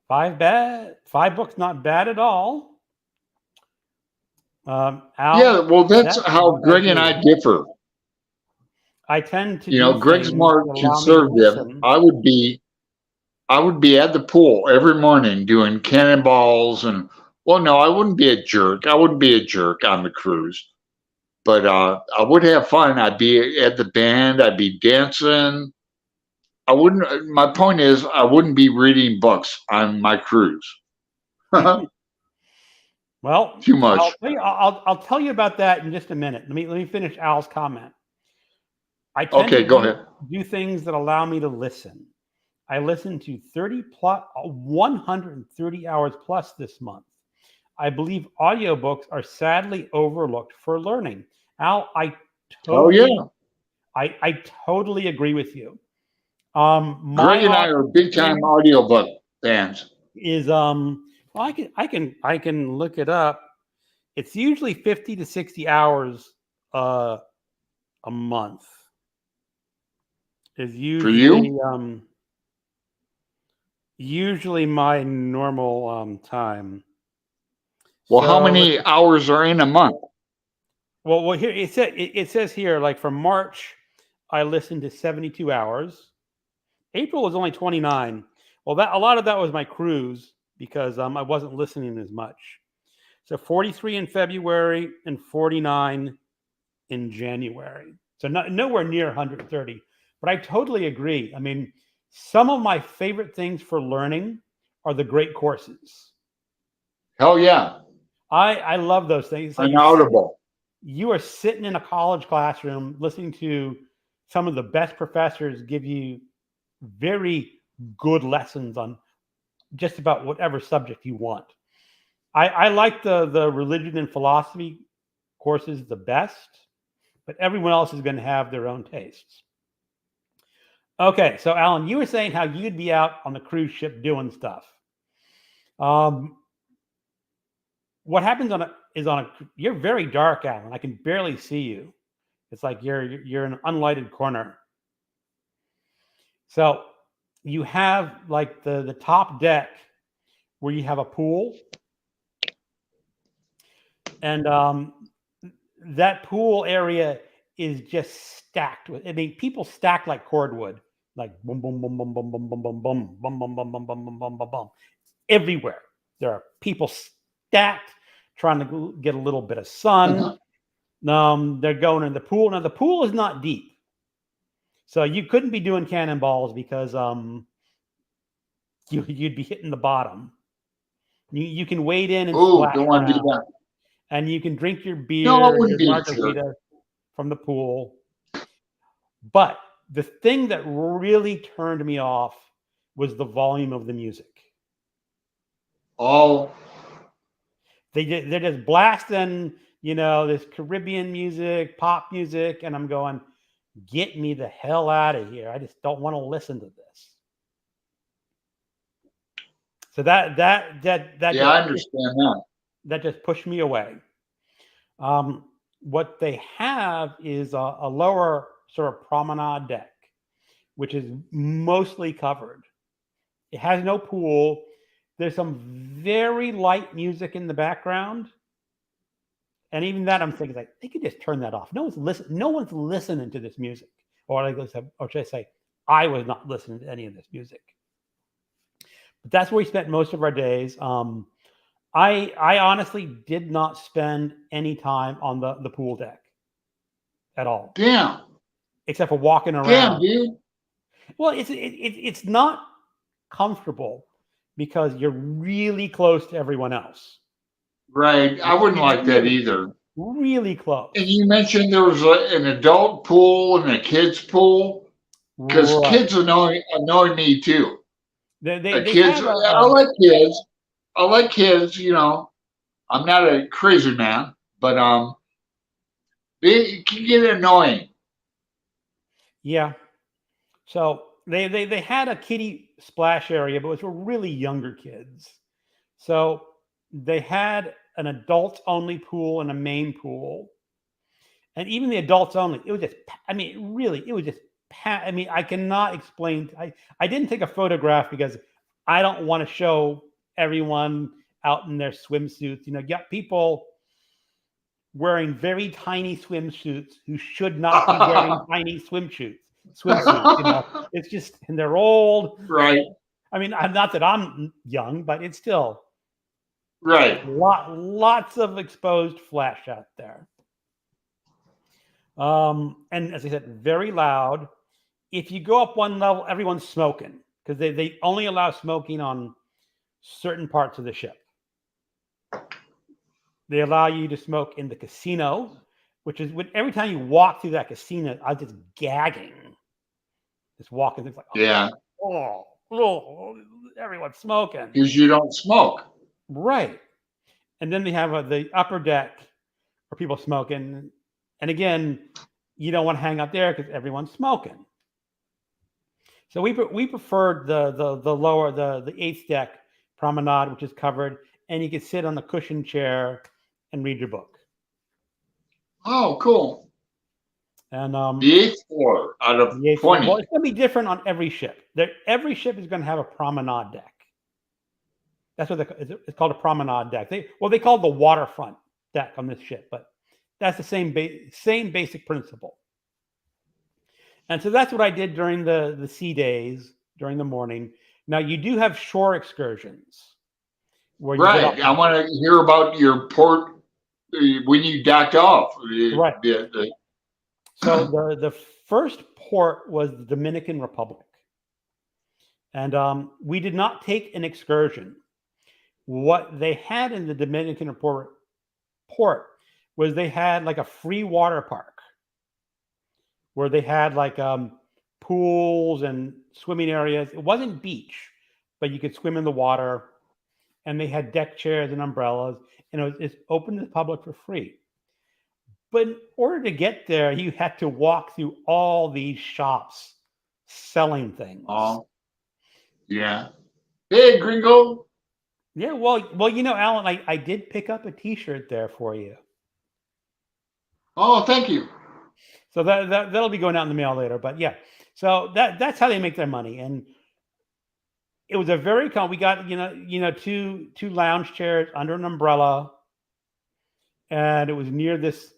[SPEAKER 1] 5 books, not bad at all. Al,
[SPEAKER 2] Yeah, well, that's
[SPEAKER 1] that's
[SPEAKER 2] how
[SPEAKER 1] what I
[SPEAKER 2] Greg and
[SPEAKER 1] do.
[SPEAKER 2] I differ.
[SPEAKER 1] I tend to
[SPEAKER 2] You
[SPEAKER 1] do
[SPEAKER 2] know, Greg's
[SPEAKER 1] things
[SPEAKER 2] more
[SPEAKER 1] that allow me to
[SPEAKER 2] conservative.
[SPEAKER 1] listen.
[SPEAKER 2] I would be at the pool every morning doing cannonballs and well, no, I wouldn't be a jerk. I wouldn't be a jerk on the cruise, but I would have fun. I'd be at the band. I'd be dancing. I wouldn't. My point is, I wouldn't be reading books on my cruise.
[SPEAKER 1] Well,
[SPEAKER 2] Too much.
[SPEAKER 1] I'll tell you about that in just a minute. Let me finish Al's comment. I tend to
[SPEAKER 2] Okay, go ahead.
[SPEAKER 1] do things that allow me to listen. I listened to 130 hours plus this month. I believe audiobooks are sadly overlooked for learning. Al, I
[SPEAKER 2] Oh yeah,
[SPEAKER 1] totally, I totally agree with you. My
[SPEAKER 2] Greg and I are
[SPEAKER 1] audio
[SPEAKER 2] big time
[SPEAKER 1] experience
[SPEAKER 2] audiobook fans.
[SPEAKER 1] is well, I can look it up. It's usually 50 to 60 hours a month is
[SPEAKER 2] For you?
[SPEAKER 1] usually my normal time.
[SPEAKER 2] Well, how
[SPEAKER 1] So
[SPEAKER 2] many hours are in a month?
[SPEAKER 1] well here it says here like from March I listened to 72 hours. April was only 29. Well, that a lot of that was my cruise because I wasn't listening as much. So 43 in February and 49 in January. So nowhere near 130. But I totally agree. I mean, some of my favorite things for learning are the great courses.
[SPEAKER 2] Hell yeah,
[SPEAKER 1] I love those things. It's like
[SPEAKER 2] an audible.
[SPEAKER 1] you are sitting in a college classroom listening to some of the best professors give you very good lessons on just about whatever subject you want. I like the religion and philosophy courses the best, but everyone else is going to have their own tastes. Okay, so Alan, you were saying how you'd be out on the cruise ship doing stuff. What happens you're very dark, Alan. I can barely see you. It's like you're in an unlighted corner. So you have like the top deck where you have a pool, and that pool area is just stacked with. I mean, people stack like cordwood, like boom, boom, boom, boom, boom, boom, boom, boom, boom, boom, boom, boom, boom, boom, boom, boom, boom, boom. Everywhere there are people stacked trying to get a little bit of sun. They're going in the pool. Now the pool is not deep, so you couldn't be doing cannonballs because you'd be hitting the bottom. You can wade in and
[SPEAKER 2] Oh,
[SPEAKER 1] splash
[SPEAKER 2] don't want to do
[SPEAKER 1] around,
[SPEAKER 2] that.
[SPEAKER 1] and you can drink your
[SPEAKER 2] No, I
[SPEAKER 1] beer,
[SPEAKER 2] wouldn't
[SPEAKER 1] your
[SPEAKER 2] be a jerk.
[SPEAKER 1] margarita from the pool. But the thing that really turned me off was the volume of the music.
[SPEAKER 2] Oh,
[SPEAKER 1] They're just blasting, this Caribbean music, pop music, and I'm going, get me the hell out of here. I just don't want to listen to this. So
[SPEAKER 2] yeah, I understand that.
[SPEAKER 1] that just pushed me away. What they have is a lower sort of promenade deck, which is mostly covered. It has no pool. There's some very light music in the background. And even that, I'm thinking like they could just turn that off. No one's listening to this music. Or should I say, I was not listening to any of this music. But that's where we spent most of our days. I honestly did not spend any time on the pool deck at all,
[SPEAKER 2] Damn.
[SPEAKER 1] except for walking
[SPEAKER 2] Damn,
[SPEAKER 1] around.
[SPEAKER 2] dude.
[SPEAKER 1] Well, it's not comfortable because you're really close to everyone else.
[SPEAKER 2] Right. I wouldn't like that
[SPEAKER 1] Really,
[SPEAKER 2] either.
[SPEAKER 1] really
[SPEAKER 2] And
[SPEAKER 1] close.
[SPEAKER 2] you mentioned there was an adult pool and a kids pool because
[SPEAKER 1] Right.
[SPEAKER 2] kids annoy me too.
[SPEAKER 1] They
[SPEAKER 2] Kids,
[SPEAKER 1] have
[SPEAKER 2] I like kids. I like kids. I'm not a crazy man, but they can get annoying.
[SPEAKER 1] yeah. So they had a kiddie splash area, but it was for really younger kids. So they had an adults only pool and a main pool, and even the adults only. It was just, I mean, really, it was just. I mean, I cannot explain. I didn't take a photograph because I don't want to show everyone out in their swimsuits. You got people wearing very tiny swimsuits who should not be wearing tiny swimsuits. Swimsuits, it's just, and they're old.
[SPEAKER 2] Right,
[SPEAKER 1] I mean, I'm not that I'm young, but it's still
[SPEAKER 2] right.
[SPEAKER 1] lots of exposed flesh out there. And as I said, very loud. If you go up one level, everyone's smoking because they only allow smoking on certain parts of the ship. They allow you to smoke in the casino, which is when every time you walk through that casino, I was just gagging, just walking. It's like,
[SPEAKER 2] Yeah,
[SPEAKER 1] everyone's smoking.
[SPEAKER 2] because you don't smoke.
[SPEAKER 1] Right. And then they have the upper deck where people smoking. And again, you don't want to hang out there because everyone's smoking. So we preferred the lower, the eighth deck promenade, which is covered, and you can sit on a cushion chair and read your book.
[SPEAKER 2] Oh, cool.
[SPEAKER 1] And
[SPEAKER 2] The eighth floor out of
[SPEAKER 1] the eighth floor.
[SPEAKER 2] 20.
[SPEAKER 1] Well, it's going to be different on every ship. Every ship is going to have a promenade deck. That's what it's called, a promenade deck. They call it the waterfront deck on this ship, but that's the same basic principle. And so that's what I did during the sea days, during the morning. Now you do have shore excursions where you get
[SPEAKER 2] Right. I want to hear about your port when you docked off.
[SPEAKER 1] right. So the first port was the Dominican Republic, and we did not take an excursion. What they had in the Dominican port was they had like a free water park where they had like pools and swimming areas. It wasn't beach, but you could swim in the water, and they had deck chairs and umbrellas, and it's open to the public for free. But in order to get there, you had to walk through all these shops selling things.
[SPEAKER 2] Oh, yeah. Hey, gringo.
[SPEAKER 1] Yeah, well, Alan, I did pick up a T-shirt there for you.
[SPEAKER 2] Oh, thank you.
[SPEAKER 1] So that'll be going out in the mail later. But yeah, so that's how they make their money. And it was a very we got two lounge chairs under an umbrella, and it was near this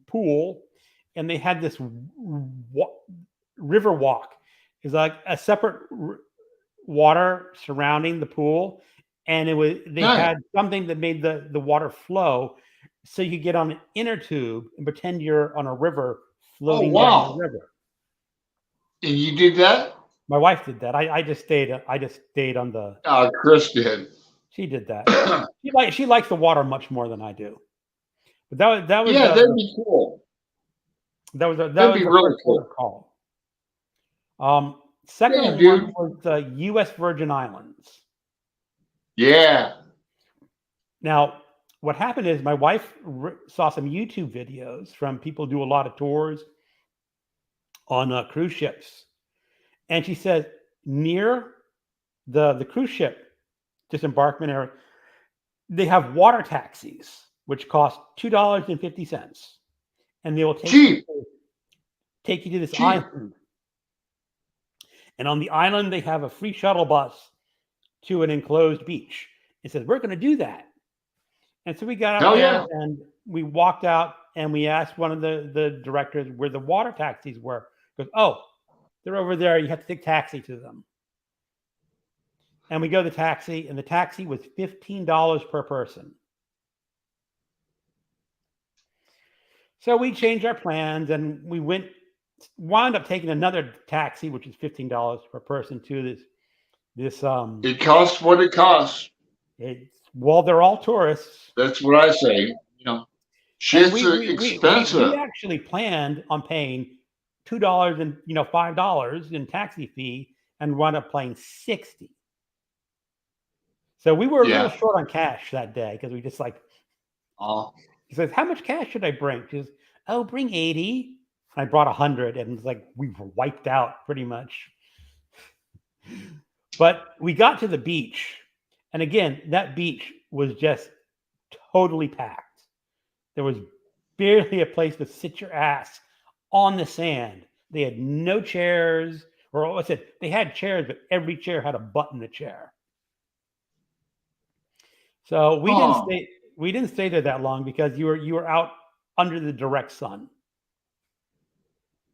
[SPEAKER 1] pool, and they had this river walk. It's like a separate water surrounding the pool, and they had something that made the water flow, so you could get on an inner tube and pretend you're on a river floating down the river.
[SPEAKER 2] And you did that?
[SPEAKER 1] My wife did that. I just stayed on the.
[SPEAKER 2] Chris did.
[SPEAKER 1] She did that. she likes the water much more than I do. But that was
[SPEAKER 2] yeah, that'd be cool.
[SPEAKER 1] That was
[SPEAKER 2] that'd
[SPEAKER 1] the
[SPEAKER 2] be really
[SPEAKER 1] first
[SPEAKER 2] cool.
[SPEAKER 1] Call. Second one was the U.S. Virgin Islands.
[SPEAKER 2] Yeah.
[SPEAKER 1] Now, what happened is my wife saw some YouTube videos from people who do a lot of tours on cruise ships, and she said near the cruise ship disembarkment area, they have water taxis which cost $2.50, and they will take you to this island. And on the island, they have a free shuttle bus to an enclosed beach. It says, we're going to do that. And so we got out there and we walked out, and we asked one of the directors where the water taxis were. He goes, oh, they're over there. You have to take taxi to them. and we go to the taxi, and the taxi was $15 per person. So we changed our plans, and we wound up taking another taxi, which is $15 per person, to this
[SPEAKER 2] It costs what it costs.
[SPEAKER 1] well, they're all tourists.
[SPEAKER 2] That's what I say. You know,
[SPEAKER 1] And
[SPEAKER 2] shit's
[SPEAKER 1] we
[SPEAKER 2] expensive.
[SPEAKER 1] actually planned on paying $2 and $5 in taxi fee, and wound up paying 60. So we were a little
[SPEAKER 2] Yeah.
[SPEAKER 1] short on cash that day, because we just like,
[SPEAKER 2] Oh,
[SPEAKER 1] he says, "How much cash should I bring?" She says, "Oh, bring 80." I brought 100, and it's like we were wiped out pretty much. But we got to the beach, and again, that beach was just totally packed. There was barely a place to sit your ass on the sand. They had no chairs, or I said they had chairs, but every chair had a butt in the chair. So we didn't
[SPEAKER 2] huh.
[SPEAKER 1] stay. We didn't stay there that long, because you were out under the direct sun.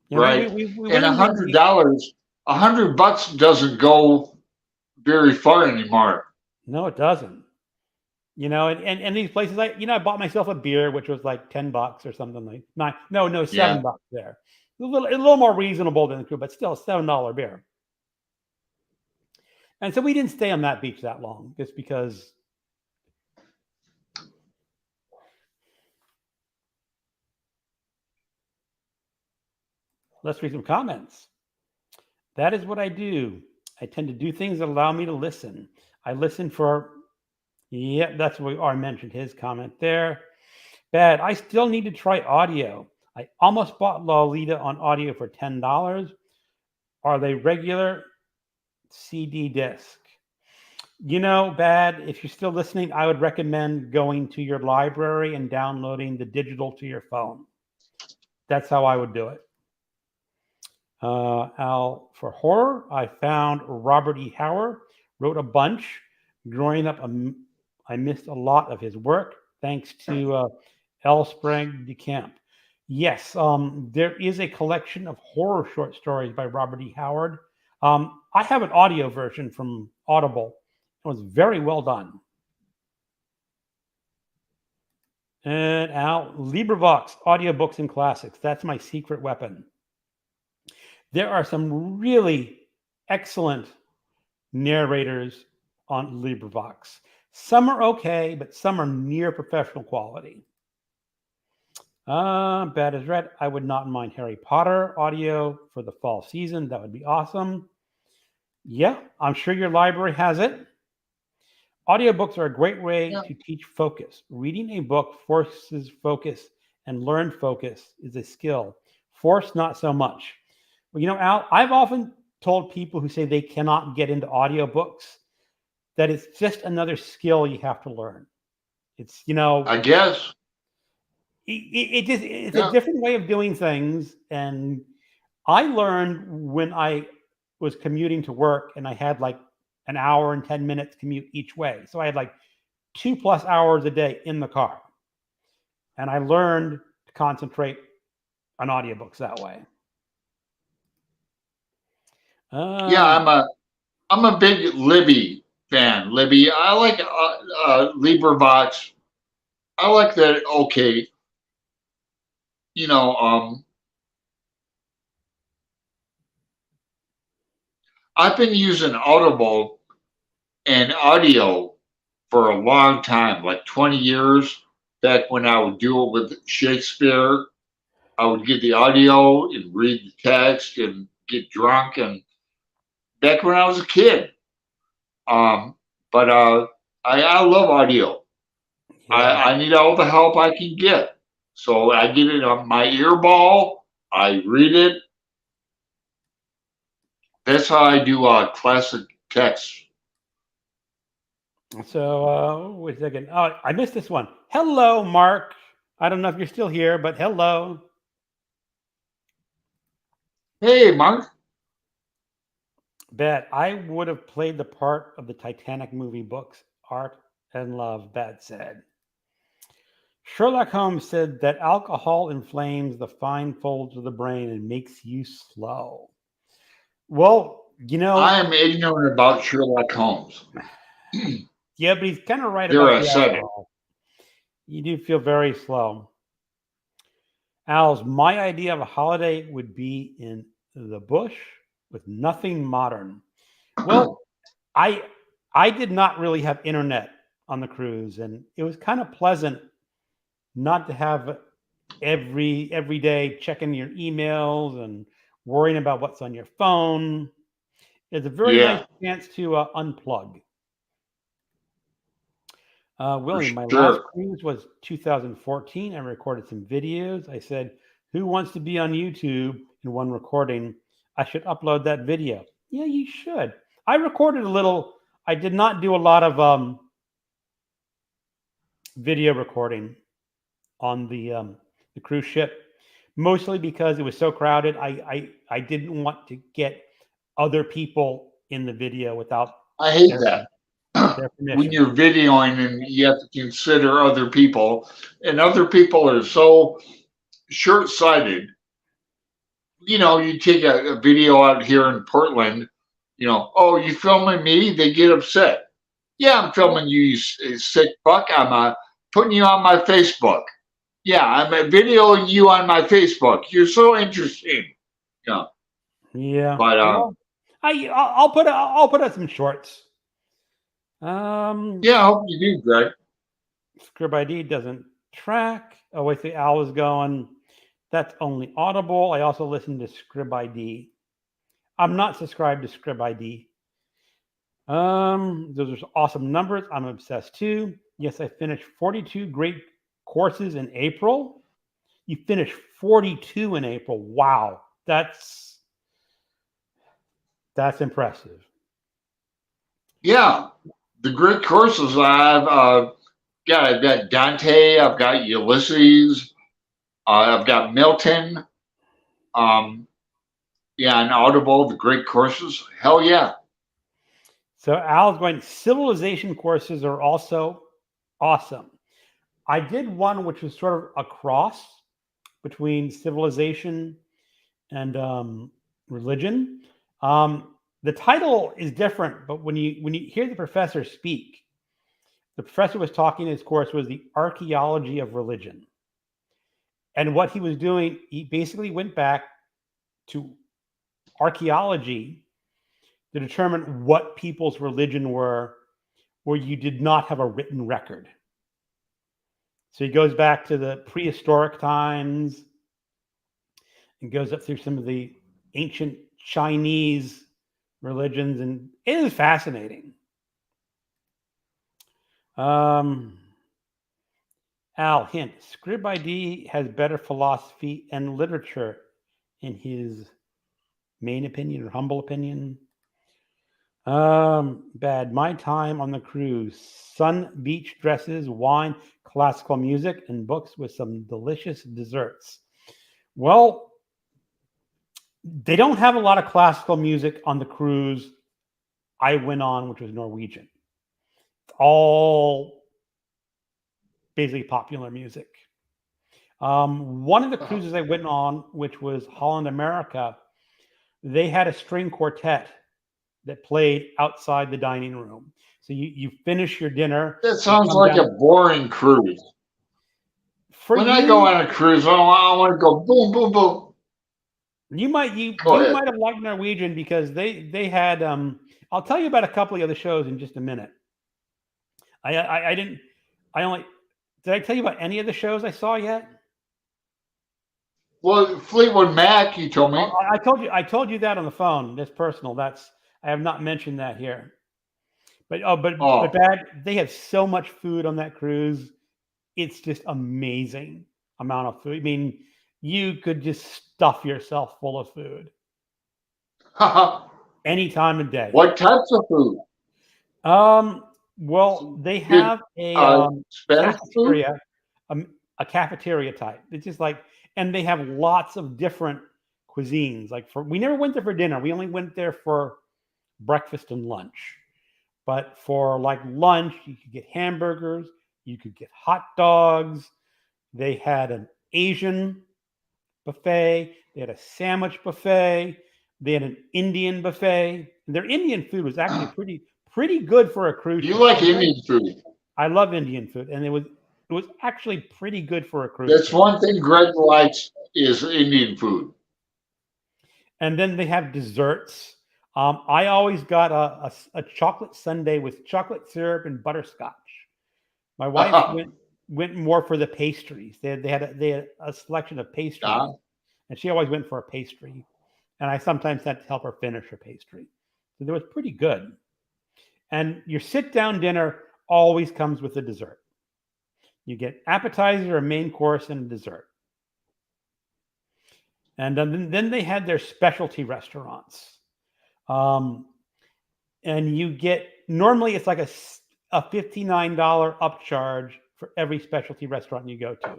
[SPEAKER 1] You know,
[SPEAKER 2] Right.
[SPEAKER 1] we
[SPEAKER 2] And
[SPEAKER 1] went
[SPEAKER 2] a
[SPEAKER 1] in there.
[SPEAKER 2] hundred dollars, $100 doesn't go very far anymore.
[SPEAKER 1] No, it doesn't. And these places, I bought myself a beer, which was like $10 or something like nine. No,
[SPEAKER 2] Yeah.
[SPEAKER 1] $7 there. A little more reasonable than the crew, but still a $7 beer. And so we didn't stay on that beach that long, just because. Let's read some comments. That is what I do. I tend to do things that allow me to listen. I listen for. Yep, that's what I mentioned. His comment there. Bad. I still need to try audio. I almost bought Lolita on audio for $10. Are they regular CD disc? Bad. If you're still listening, I would recommend going to your library and downloading the digital to your phone. That's how I would do it. Al, for horror, I found Robert E. Howard wrote a bunch. Growing up, I missed a lot of his work, thanks to L. Sprague de Camp. Yes, there is a collection of horror short stories by Robert E. Howard. I have an audio version from Audible. It was very well done. And Al, LibriVox, audiobooks and classics. That's my secret weapon. There are some really excellent narrators on LibriVox. Some are okay, but some are near professional quality. Bad as Red. I would not mind Harry Potter audio for the fall season. That would be awesome. Yeah, I'm sure your library has it. Audiobooks are a great way
[SPEAKER 2] Yeah.
[SPEAKER 1] to teach focus. Reading a book forces focus, and learned focus is a skill. Force, not so much. Well, Al, I've often told people who say they cannot get into audiobooks that it's just another skill you have to learn. It's,
[SPEAKER 2] I guess.
[SPEAKER 1] it's a
[SPEAKER 2] Yeah.
[SPEAKER 1] different way of doing things. And I learned when I was commuting to work, and I had like an hour and 10 minutes commute each way. So I had like 2+ hours a day in the car. And I learned to concentrate on audiobooks that way.
[SPEAKER 2] Yeah, I'm a big Libby fan. Libby, I like LibriVox. I like that. Okay, you know, I've been using Audible and audio for a long time, like 20 years. Back when I would do it with Shakespeare, I would get the audio and read the text and get drunk. And back when I was a kid, but I love audio.
[SPEAKER 1] yeah.
[SPEAKER 2] I need all the help I can get. So I get it on my earball. I read it. That's how I do classic text.
[SPEAKER 1] So wait a second. Oh, I missed this one. Hello, Mark. I don't know if you're still here, but hello.
[SPEAKER 2] Hey, Mark.
[SPEAKER 1] Bet I would have played the part of the Titanic movie books, Art and Love, Bat said. Sherlock Holmes said that alcohol inflames the fine folds of the brain and makes you slow. Well, You know,
[SPEAKER 2] I am ignorant about Sherlock Holmes.
[SPEAKER 1] yeah, but he's kind of right
[SPEAKER 2] There,
[SPEAKER 1] about
[SPEAKER 2] I
[SPEAKER 1] the
[SPEAKER 2] said it.
[SPEAKER 1] alcohol. You do feel very slow. Al's, my idea of a holiday would be in the bush with nothing modern. Well, I I did not really have internet on the cruise, and it was kind of pleasant not to have every day checking your emails and worrying about what's on your phone. It's a very nice
[SPEAKER 2] Yeah,
[SPEAKER 1] chance to unplug.
[SPEAKER 2] for
[SPEAKER 1] William, my last
[SPEAKER 2] sure.
[SPEAKER 1] cruise was 2014. I recorded some videos. I said, "Who wants to be on YouTube in one recording? I should upload that video." Yeah, you should. I recorded a little. I did not do a lot of video recording on the cruise ship, mostly because it was so crowded. I didn't want to get other people in the video without
[SPEAKER 2] I hate
[SPEAKER 1] their
[SPEAKER 2] that.
[SPEAKER 1] their
[SPEAKER 2] When
[SPEAKER 1] permission.
[SPEAKER 2] you're videoing and you have to consider other people, and other people are so short sighted. You take a video out here in Portland, oh, you filming me? They get upset. Yeah, I'm filming you, you sick fuck. I'm putting you on my Facebook. Yeah, I'm videoing you on my Facebook. You're so interesting. Yeah,
[SPEAKER 1] Yeah.
[SPEAKER 2] but
[SPEAKER 1] Well, I'll put out some shorts. Um,
[SPEAKER 2] yeah, I hope you do, Greg.
[SPEAKER 1] Scrib ID doesn't track. Oh wait, the owl is going. That's only Audible. I also listen to Scrib ID. I'm not subscribed to Scrib ID. Those are awesome numbers. I'm obsessed too. Yes, I finished 42 great courses in April. You finished 42 in April. Wow, that's impressive.
[SPEAKER 2] Yeah, the great courses I've got Dante, I've got Ulysses, I've got Milton. Um, yeah, and Audible, the great courses. Hell yeah.
[SPEAKER 1] So Al's going. Civilization courses are also awesome. I did one which was sort of a cross between civilization and religion. The title is different, but when you hear the professor speak, the professor was talking. His course was the archaeology of religion, and what he was doing, he basically went back to archaeology to determine what people's religion were, where you did not have a written record. So he goes back to the prehistoric times and goes up through some of the ancient Chinese religions, and it is fascinating. Um, Al, hint: Scrib ID has better philosophy and literature, in his main opinion or humble opinion. Bad. My time on the cruise: sun, beach dresses, wine, classical music, and books with some delicious desserts. Well, they don't have a lot of classical music on the cruise I went on, which was Norwegian. It's all basically popular music. One of the cruises I went on, which was Holland America, they had a string quartet that played outside the dining room. So you finish your dinner,
[SPEAKER 2] That
[SPEAKER 1] you
[SPEAKER 2] sounds
[SPEAKER 1] come
[SPEAKER 2] like a
[SPEAKER 1] down.
[SPEAKER 2] boring cruise.
[SPEAKER 1] For
[SPEAKER 2] When I go
[SPEAKER 1] you,
[SPEAKER 2] on a cruise, I want to go boom, boom, boom.
[SPEAKER 1] you might you
[SPEAKER 2] Go
[SPEAKER 1] you
[SPEAKER 2] ahead.
[SPEAKER 1] might have liked Norwegian because they had I'll tell you about a couple of the other shows in just a minute. I didn't I only did I tell you about any of the shows I saw yet?
[SPEAKER 2] Well, Fleetwood Mac, you told me.
[SPEAKER 1] I told you that on the phone. That's personal. That's I have not mentioned that here. But
[SPEAKER 2] Oh,
[SPEAKER 1] bad. They have so much food on that cruise. It's just amazing amount of food. I mean, you could just stuff yourself full of food any time of day.
[SPEAKER 2] what types of food?
[SPEAKER 1] Um, well,
[SPEAKER 2] Some
[SPEAKER 1] they
[SPEAKER 2] good
[SPEAKER 1] have a
[SPEAKER 2] Spanish food?
[SPEAKER 1] cafeteria, a cafeteria type. It's just like, and they have lots of different cuisines. Like we never went there for dinner. We only went there for breakfast and lunch. But for like lunch, you could get hamburgers, you could get hot dogs. They had an Asian buffet, they had a sandwich buffet. They had an Indian buffet. Their Indian food was actually pretty good for a cruise
[SPEAKER 2] You
[SPEAKER 1] ship.
[SPEAKER 2] like Indian food?
[SPEAKER 1] I love Indian food, and it was actually pretty good for a cruise
[SPEAKER 2] That's
[SPEAKER 1] ship.
[SPEAKER 2] one thing Greg likes is Indian food.
[SPEAKER 1] And then they have desserts. I always got a chocolate sundae with chocolate syrup and butterscotch. My wife went more for the pastries. They had a selection of pastries, and she always went for a pastry. And I sometimes had to help her finish her pastry. So it was pretty good. And your sit down dinner always comes with a dessert. You get appetizer, a main course, and a dessert. And then they had their specialty restaurants. And you get, normally it's like a $59 upcharge for every specialty restaurant you go to.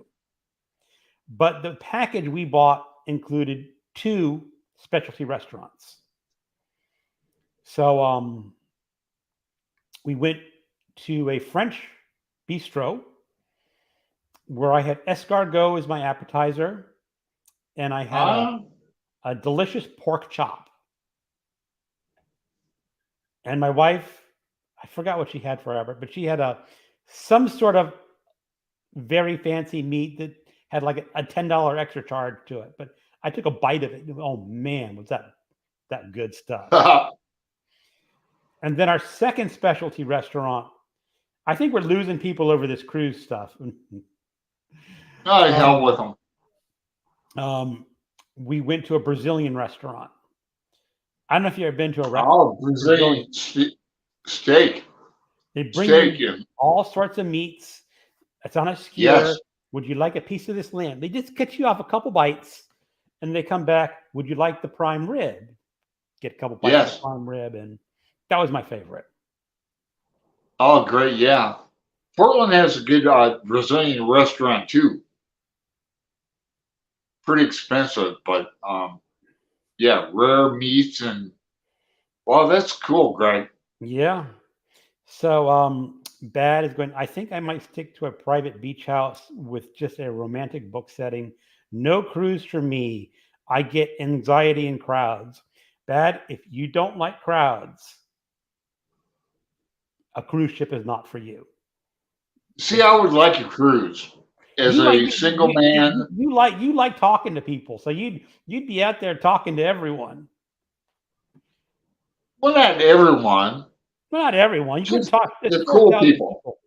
[SPEAKER 1] But the package we bought included 2 specialty restaurants. So we went to a French bistro where I had escargot as my appetizer, and I had a delicious pork chop. And my wife, I forgot what she had for Albert, but she had some sort of very fancy meat that had like a $10 extra charge to it. But I took a bite of it. Oh man, was that good stuff. And then our second specialty restaurant, I think we're losing people over this cruise stuff.
[SPEAKER 2] Oh, hell with them.
[SPEAKER 1] We went to a Brazilian restaurant. I don't know if you've ever been to a restaurant.
[SPEAKER 2] Oh, Brazilian steak.
[SPEAKER 1] They bring you all sorts of meats. It's on a skewer.
[SPEAKER 2] Yes.
[SPEAKER 1] Would you like a piece of this lamb? They just get you off a couple bites, and they come back. Would you like the prime rib? Get a couple bites of prime rib, and that was my favorite.
[SPEAKER 2] Oh, great! Yeah, Portland has a good Brazilian restaurant too. Pretty expensive, but yeah, rare meats and well, that's cool, Greg.
[SPEAKER 1] Yeah. So Bad is going. I think I might stick to a private beach house with just a romantic book setting. No cruise for me. I get anxiety in crowds. Bad, if you don't like crowds, a cruise ship is not for you.
[SPEAKER 2] See, I would like a cruise as a single man.
[SPEAKER 1] You like talking to people, so you'd be out there talking to everyone.
[SPEAKER 2] Well, not everyone.
[SPEAKER 1] Well, not everyone. You couldn't talk to
[SPEAKER 2] the cool people.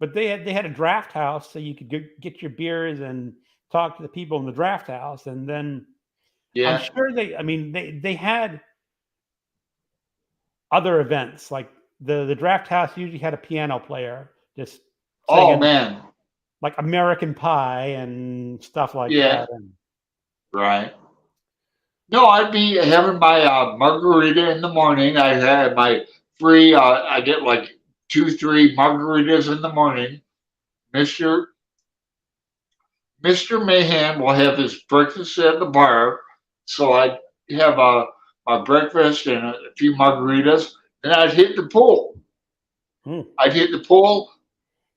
[SPEAKER 1] But they had a draft house, so you could get your beers and talk to the people in the draft house, and then I'm sure they had other events like the draft house usually had a piano player just
[SPEAKER 2] man,
[SPEAKER 1] like American Pie and stuff like that.
[SPEAKER 2] Right. No, I'd be having my margarita in the morning. I had my free. I get like 2-3 margaritas in the morning. Mister Mayhem will have his breakfast at the bar, so I'd have my breakfast and a few margaritas, and I'd hit the pool. I'd hit the pool,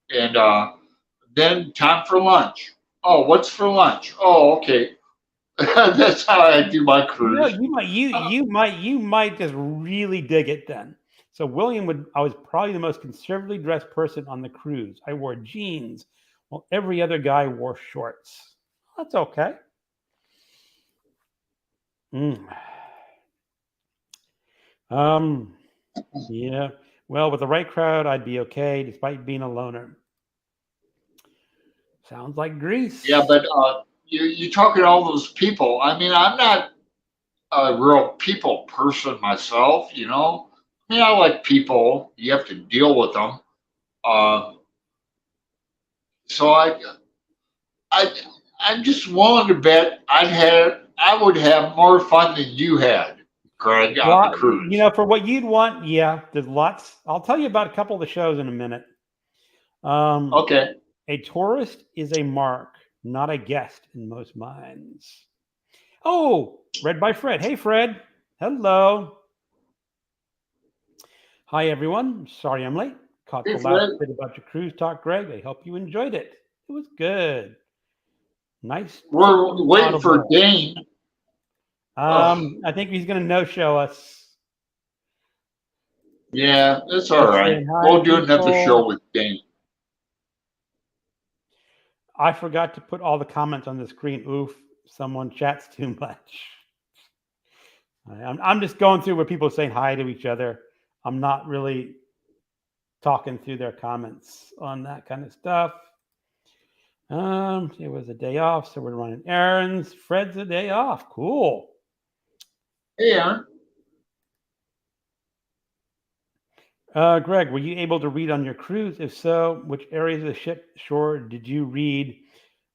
[SPEAKER 2] and then time for lunch. Oh, what's for lunch? Oh, okay. That's how I do my cruise.
[SPEAKER 1] You might just really dig it then. So I was probably the most conservatively dressed person on the cruise. I wore jeans while every other guy wore shorts. That's okay. Yeah. Well, with the right crowd, I'd be okay, despite being a loner. Sounds like Greece.
[SPEAKER 2] Yeah, but you talking to all those people. I mean, I'm not a real people person myself, you know. I mean, I like people. You have to deal with them. So I'm just willing to bet I would have more fun than you had, Greg, on the cruise.
[SPEAKER 1] You know, for what you'd want, yeah, there's lots. I'll tell you about a couple of the shows in a minute.
[SPEAKER 2] Okay.
[SPEAKER 1] A tourist is a mark, not a guest in most minds. Oh, read by Fred. Hey, Fred. Hello. Hi, everyone. Sorry I'm late. Caught the last bit about your cruise talk, Greg. I hope you enjoyed it. It was good. Nice.
[SPEAKER 2] We're waiting for Dane.
[SPEAKER 1] I think he's going to no-show us.
[SPEAKER 2] Yeah, that's all
[SPEAKER 1] Just
[SPEAKER 2] right.
[SPEAKER 1] saying hi to
[SPEAKER 2] We'll do another show
[SPEAKER 1] people.
[SPEAKER 2] with Dane.
[SPEAKER 1] I forgot to put all the comments on the screen. Oof, someone chats too much. I'm just going through where people are saying hi to each other. I'm not really talking through their comments on that kind of stuff. It was a day off, so we're running errands. Fred's a day off. Cool.
[SPEAKER 2] Hey, Aaron.
[SPEAKER 1] Greg, were you able to read on your cruise? If so, which areas of the ship shore did you read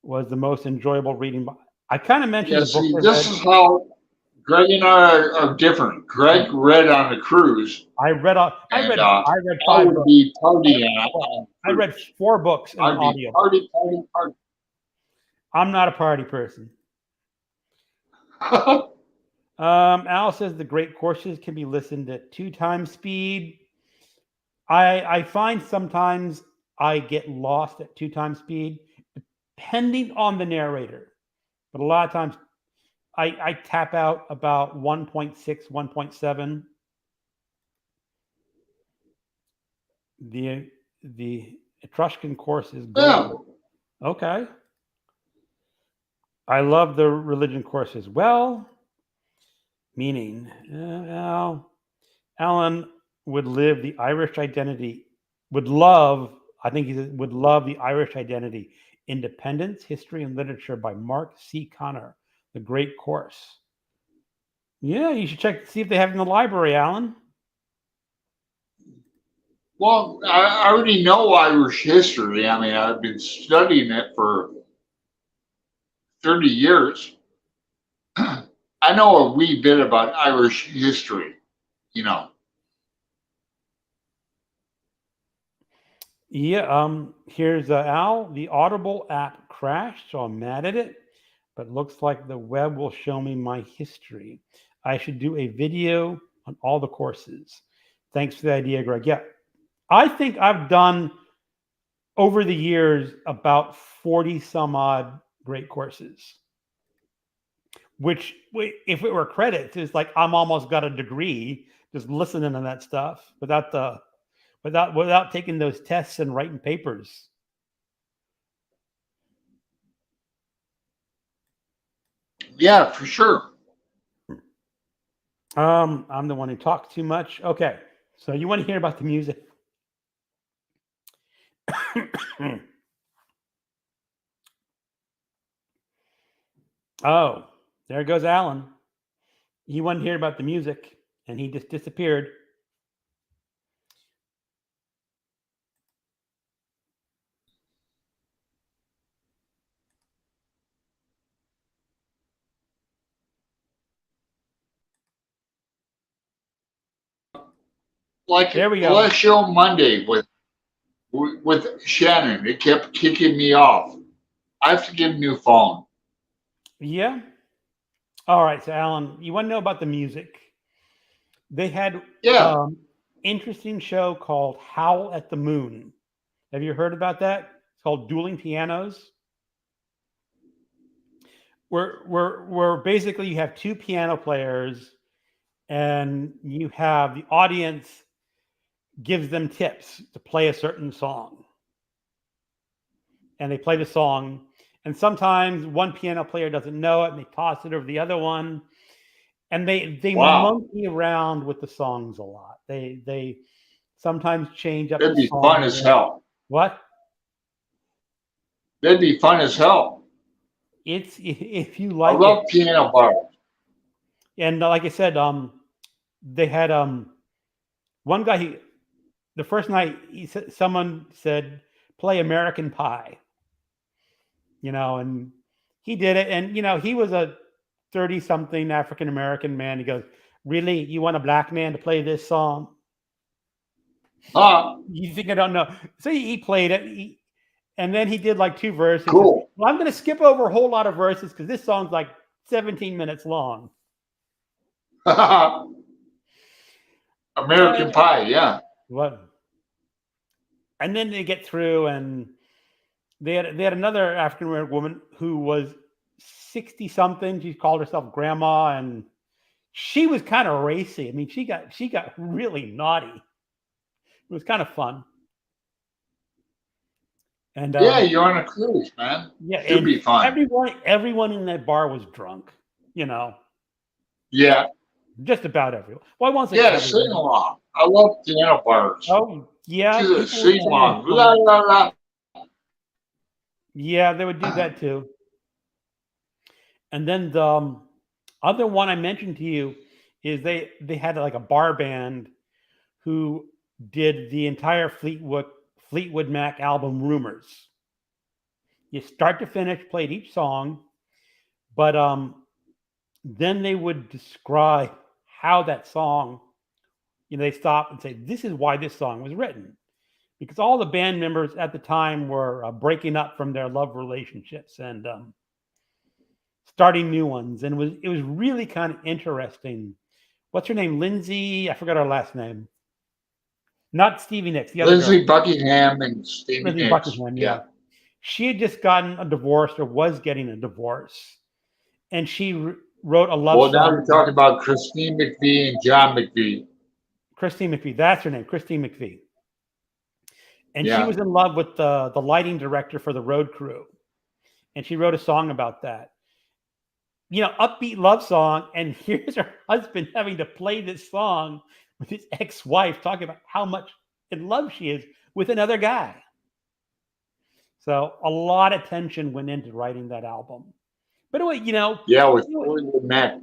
[SPEAKER 1] was the most enjoyable reading? I kind of mentioned
[SPEAKER 2] Yeah,
[SPEAKER 1] the book
[SPEAKER 2] see,
[SPEAKER 1] I
[SPEAKER 2] this
[SPEAKER 1] read.
[SPEAKER 2] is how Greg and I are different. Greg read on the cruise,
[SPEAKER 1] I read
[SPEAKER 2] and
[SPEAKER 1] I read
[SPEAKER 2] I
[SPEAKER 1] 5
[SPEAKER 2] would
[SPEAKER 1] books.
[SPEAKER 2] be partying on the
[SPEAKER 1] I read
[SPEAKER 2] cruise.
[SPEAKER 1] 4 books in an
[SPEAKER 2] I'd be
[SPEAKER 1] audiobook.
[SPEAKER 2] party, party, party.
[SPEAKER 1] I'm not a party person. Al says the great courses can be listened at 2 times speed. I find sometimes I get lost at 2 times speed, depending on the narrator. But a lot of times I tap out about 1.6, 1.7. The Etruscan course is
[SPEAKER 2] Yeah.
[SPEAKER 1] gold. Okay. I love the religion course as well. Meaning, Alan would live the Irish identity, would love, I think he would love the Irish identity, Independence, History, and Literature by Mark C. Connor, the great course. Yeah, you should check, see if they have it in the library, Alan.
[SPEAKER 2] Well, I already know Irish history. I mean, I've been studying it for 30 years. I know a wee bit about Irish history, you know.
[SPEAKER 1] Yeah, here's Al. The Audible app crashed, so I'm mad at it, but looks like the web will show me my history. I should do a video on all the courses. Thanks for the idea, Greg. Yeah, I think I've done over the years about 40 some odd great courses, which if it were credits, is like I'm almost got a degree just listening to that stuff without taking those tests and writing papers.
[SPEAKER 2] Yeah, for sure.
[SPEAKER 1] I'm the one who talks too much. Okay, so you want to hear about the music? Oh, there goes Alan. He wanted to hear about the music, and he just disappeared.
[SPEAKER 2] Like
[SPEAKER 1] There we
[SPEAKER 2] the
[SPEAKER 1] go.
[SPEAKER 2] last show Monday with Shannon, it kept kicking me off. I have to get a new phone.
[SPEAKER 1] Yeah. All right. So, Alan, you want to know about the music? They had
[SPEAKER 2] Yeah,
[SPEAKER 1] interesting show called Howl at the Moon. Have you heard about that? It's called Dueling Pianos. Where basically you have 2 piano players, and you have the audience gives them tips to play a certain song, and they play the song, and sometimes one piano player doesn't know it and they toss it over the other one, and they
[SPEAKER 2] wow,
[SPEAKER 1] monkey around with the songs a lot. They sometimes change up the
[SPEAKER 2] that'd be fun
[SPEAKER 1] song a
[SPEAKER 2] as
[SPEAKER 1] bit.
[SPEAKER 2] hell.
[SPEAKER 1] What?
[SPEAKER 2] That'd be fun as hell.
[SPEAKER 1] It's if you
[SPEAKER 2] I
[SPEAKER 1] like it.
[SPEAKER 2] love piano bars.
[SPEAKER 1] And like I said, they had one guy. The first night, someone said, "Play American Pie," and he did it. And he was a 30-something African American man. He goes, "Really, you want a black man to play this song?
[SPEAKER 2] Huh?
[SPEAKER 1] You think I don't know?" So he played it, and then he did like 2 verses. He says,
[SPEAKER 2] Cool.
[SPEAKER 1] "Well, I'm going to skip over a whole lot of verses because this song's like 17 minutes long."
[SPEAKER 2] American Pie, yeah.
[SPEAKER 1] What? And then they get through, and they had another African American woman who was 60 something. She called herself grandma, and she was kind of racy. I mean, she got really naughty. It was kind of fun. And
[SPEAKER 2] Yeah, you're on a cruise, man.
[SPEAKER 1] yeah,
[SPEAKER 2] Should
[SPEAKER 1] and
[SPEAKER 2] be fun.
[SPEAKER 1] everyone in that bar was drunk. You know,
[SPEAKER 2] Yeah,
[SPEAKER 1] just about everyone. Well, I won't say
[SPEAKER 2] yeah, sing
[SPEAKER 1] everyone.
[SPEAKER 2] along. I love piano bars.
[SPEAKER 1] Oh yeah,
[SPEAKER 2] Just
[SPEAKER 1] people would
[SPEAKER 2] sing
[SPEAKER 1] sing
[SPEAKER 2] along. La
[SPEAKER 1] along.
[SPEAKER 2] la la.
[SPEAKER 1] Yeah, they would do that too. And then the other one I mentioned to you is they had like a bar band who did the entire Fleetwood Mac album Rumors. You start to finish, played each song, but then they would describe how that song, they stop and say, this is why this song was written. Because all the band members at the time were breaking up from their love relationships and starting new ones. And it was really kind of interesting. What's her name? Lindsay? I forgot her last name. Not Stevie Nicks, the other girl.
[SPEAKER 2] Lindsey Buckingham and Stevie
[SPEAKER 1] Lindsay
[SPEAKER 2] Nicks.
[SPEAKER 1] Buckingham, yeah. She had just gotten a divorce or was getting a divorce. And she wrote a love song.
[SPEAKER 2] Well, now you're talking about Christine McVie and John McVie.
[SPEAKER 1] Christine McVie, that's her name, Christine McVie. And she
[SPEAKER 2] Yeah.
[SPEAKER 1] was in love with the lighting director for the road crew. And she wrote a song about that. Upbeat love song. And here's her husband having to play this song with his ex-wife, talking about how much in love she is with another guy. So a lot of tension went into writing that album. But anyway,
[SPEAKER 2] Yeah, with Fleetwood Mac.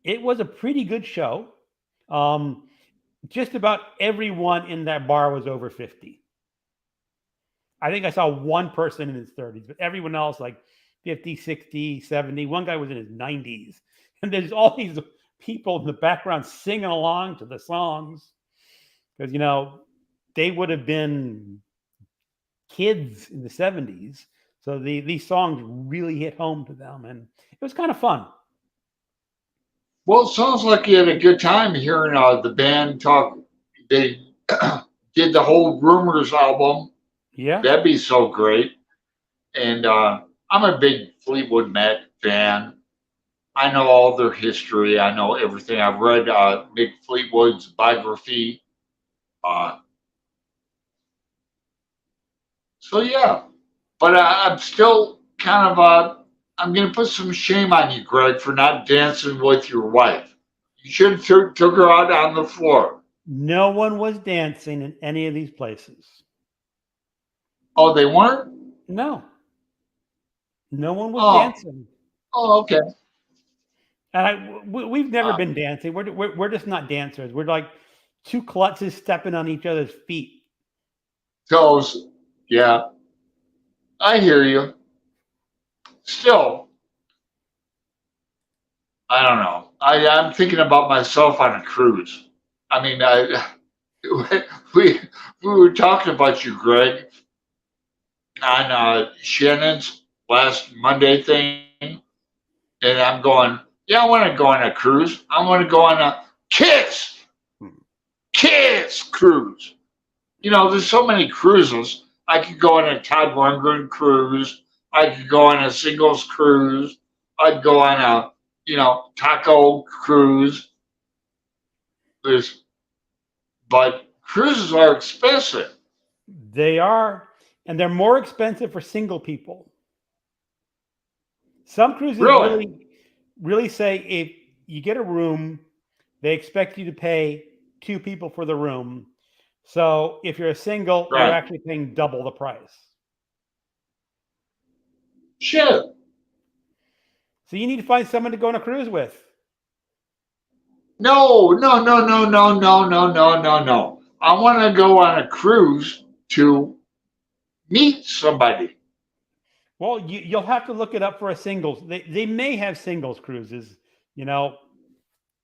[SPEAKER 1] it was a pretty good show. Just about everyone in that bar was over 50. I think I saw one person in his 30s, but everyone else like 50, 60, 70. One guy was in his 90s. And there's all these people in the background singing along to the songs because, they would have been kids in the 70s. So these songs really hit home to them. And it was kind of fun.
[SPEAKER 2] Well, it sounds like you had a good time hearing the band talk. They did the whole Rumors album.
[SPEAKER 1] Yeah.
[SPEAKER 2] That'd be so great. And I'm a big Fleetwood Mac fan. I know all their history. I know everything. I've read Mick Fleetwood's biography. So yeah, but I'm still kind of I'm going to put some shame on you, Greg, for not dancing with your wife. You should have took her out on the floor.
[SPEAKER 1] No one was dancing in any of these places.
[SPEAKER 2] Oh, they weren't?
[SPEAKER 1] No. No one was dancing.
[SPEAKER 2] Oh, okay.
[SPEAKER 1] And we've never been dancing. We're just not dancers. We're like two klutzes stepping on each other's feet.
[SPEAKER 2] Toes. Yeah. I hear you. Still, I don't know. I'm thinking about myself on a cruise. I mean, we were talking about you, Greg, on Shannon's last Monday thing, and I'm going, yeah, I want to go on a cruise. I want to go on a kids cruise. There's so many cruises. I could go on a Todd Rundgren cruise. I could go on a singles cruise. I'd go on a, taco cruise. But cruises are expensive.
[SPEAKER 1] They are, and they're more expensive for single people. Some cruises really say if you get a room, they expect you to pay 2 people for the room. So if you're a single,
[SPEAKER 2] Right.
[SPEAKER 1] you're actually paying double the price.
[SPEAKER 2] Shit.
[SPEAKER 1] So you need to find someone to go on a cruise with.
[SPEAKER 2] No. I want to go on a cruise to meet somebody.
[SPEAKER 1] Well, you'll have to look it up for a singles. They may have singles cruises. My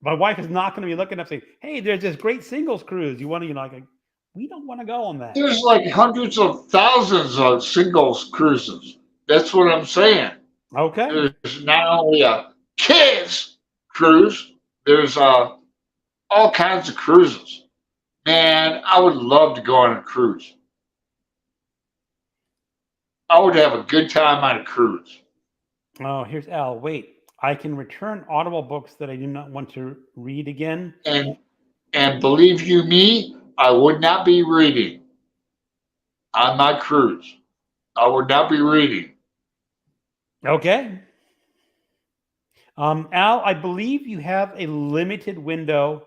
[SPEAKER 1] wife is not going to be looking up saying, "Hey, there's this great singles cruise. You want to?" Like, we don't want to go on that.
[SPEAKER 2] There's like hundreds of thousands of singles cruises. That's what I'm saying.
[SPEAKER 1] Okay.
[SPEAKER 2] There's not only a kids cruise. There's all kinds of cruises. Man, I would love to go on a cruise. I would have a good time on a cruise.
[SPEAKER 1] Oh, here's Al. Wait, I can return Audible books that I do not want to read again.
[SPEAKER 2] And believe you me, I would not be reading on my cruise. I would not be reading.
[SPEAKER 1] Okay. Al, I believe you have a limited window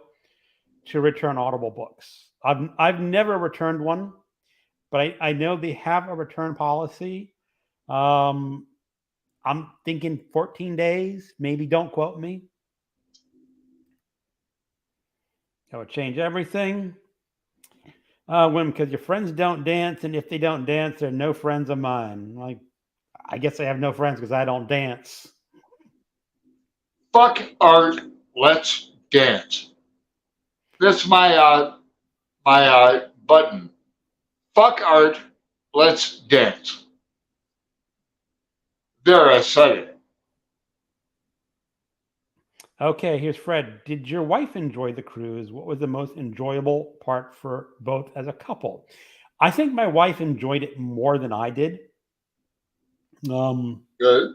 [SPEAKER 1] to return Audible books. I've never returned one, but I know they have a return policy. Um, I'm thinking 14 days. Maybe don't quote me. That would change everything. When because your friends don't dance, and if they don't dance, they're no friends of mine. Like, I guess I have no friends because I don't dance.
[SPEAKER 2] Fuck art. Let's dance. That's my button. Fuck art. Let's dance. There, I said it.
[SPEAKER 1] Okay, here's Fred. Did your wife enjoy the cruise? What was the most enjoyable part for both as a couple? I think my wife enjoyed it more than I did. Um,
[SPEAKER 2] Good.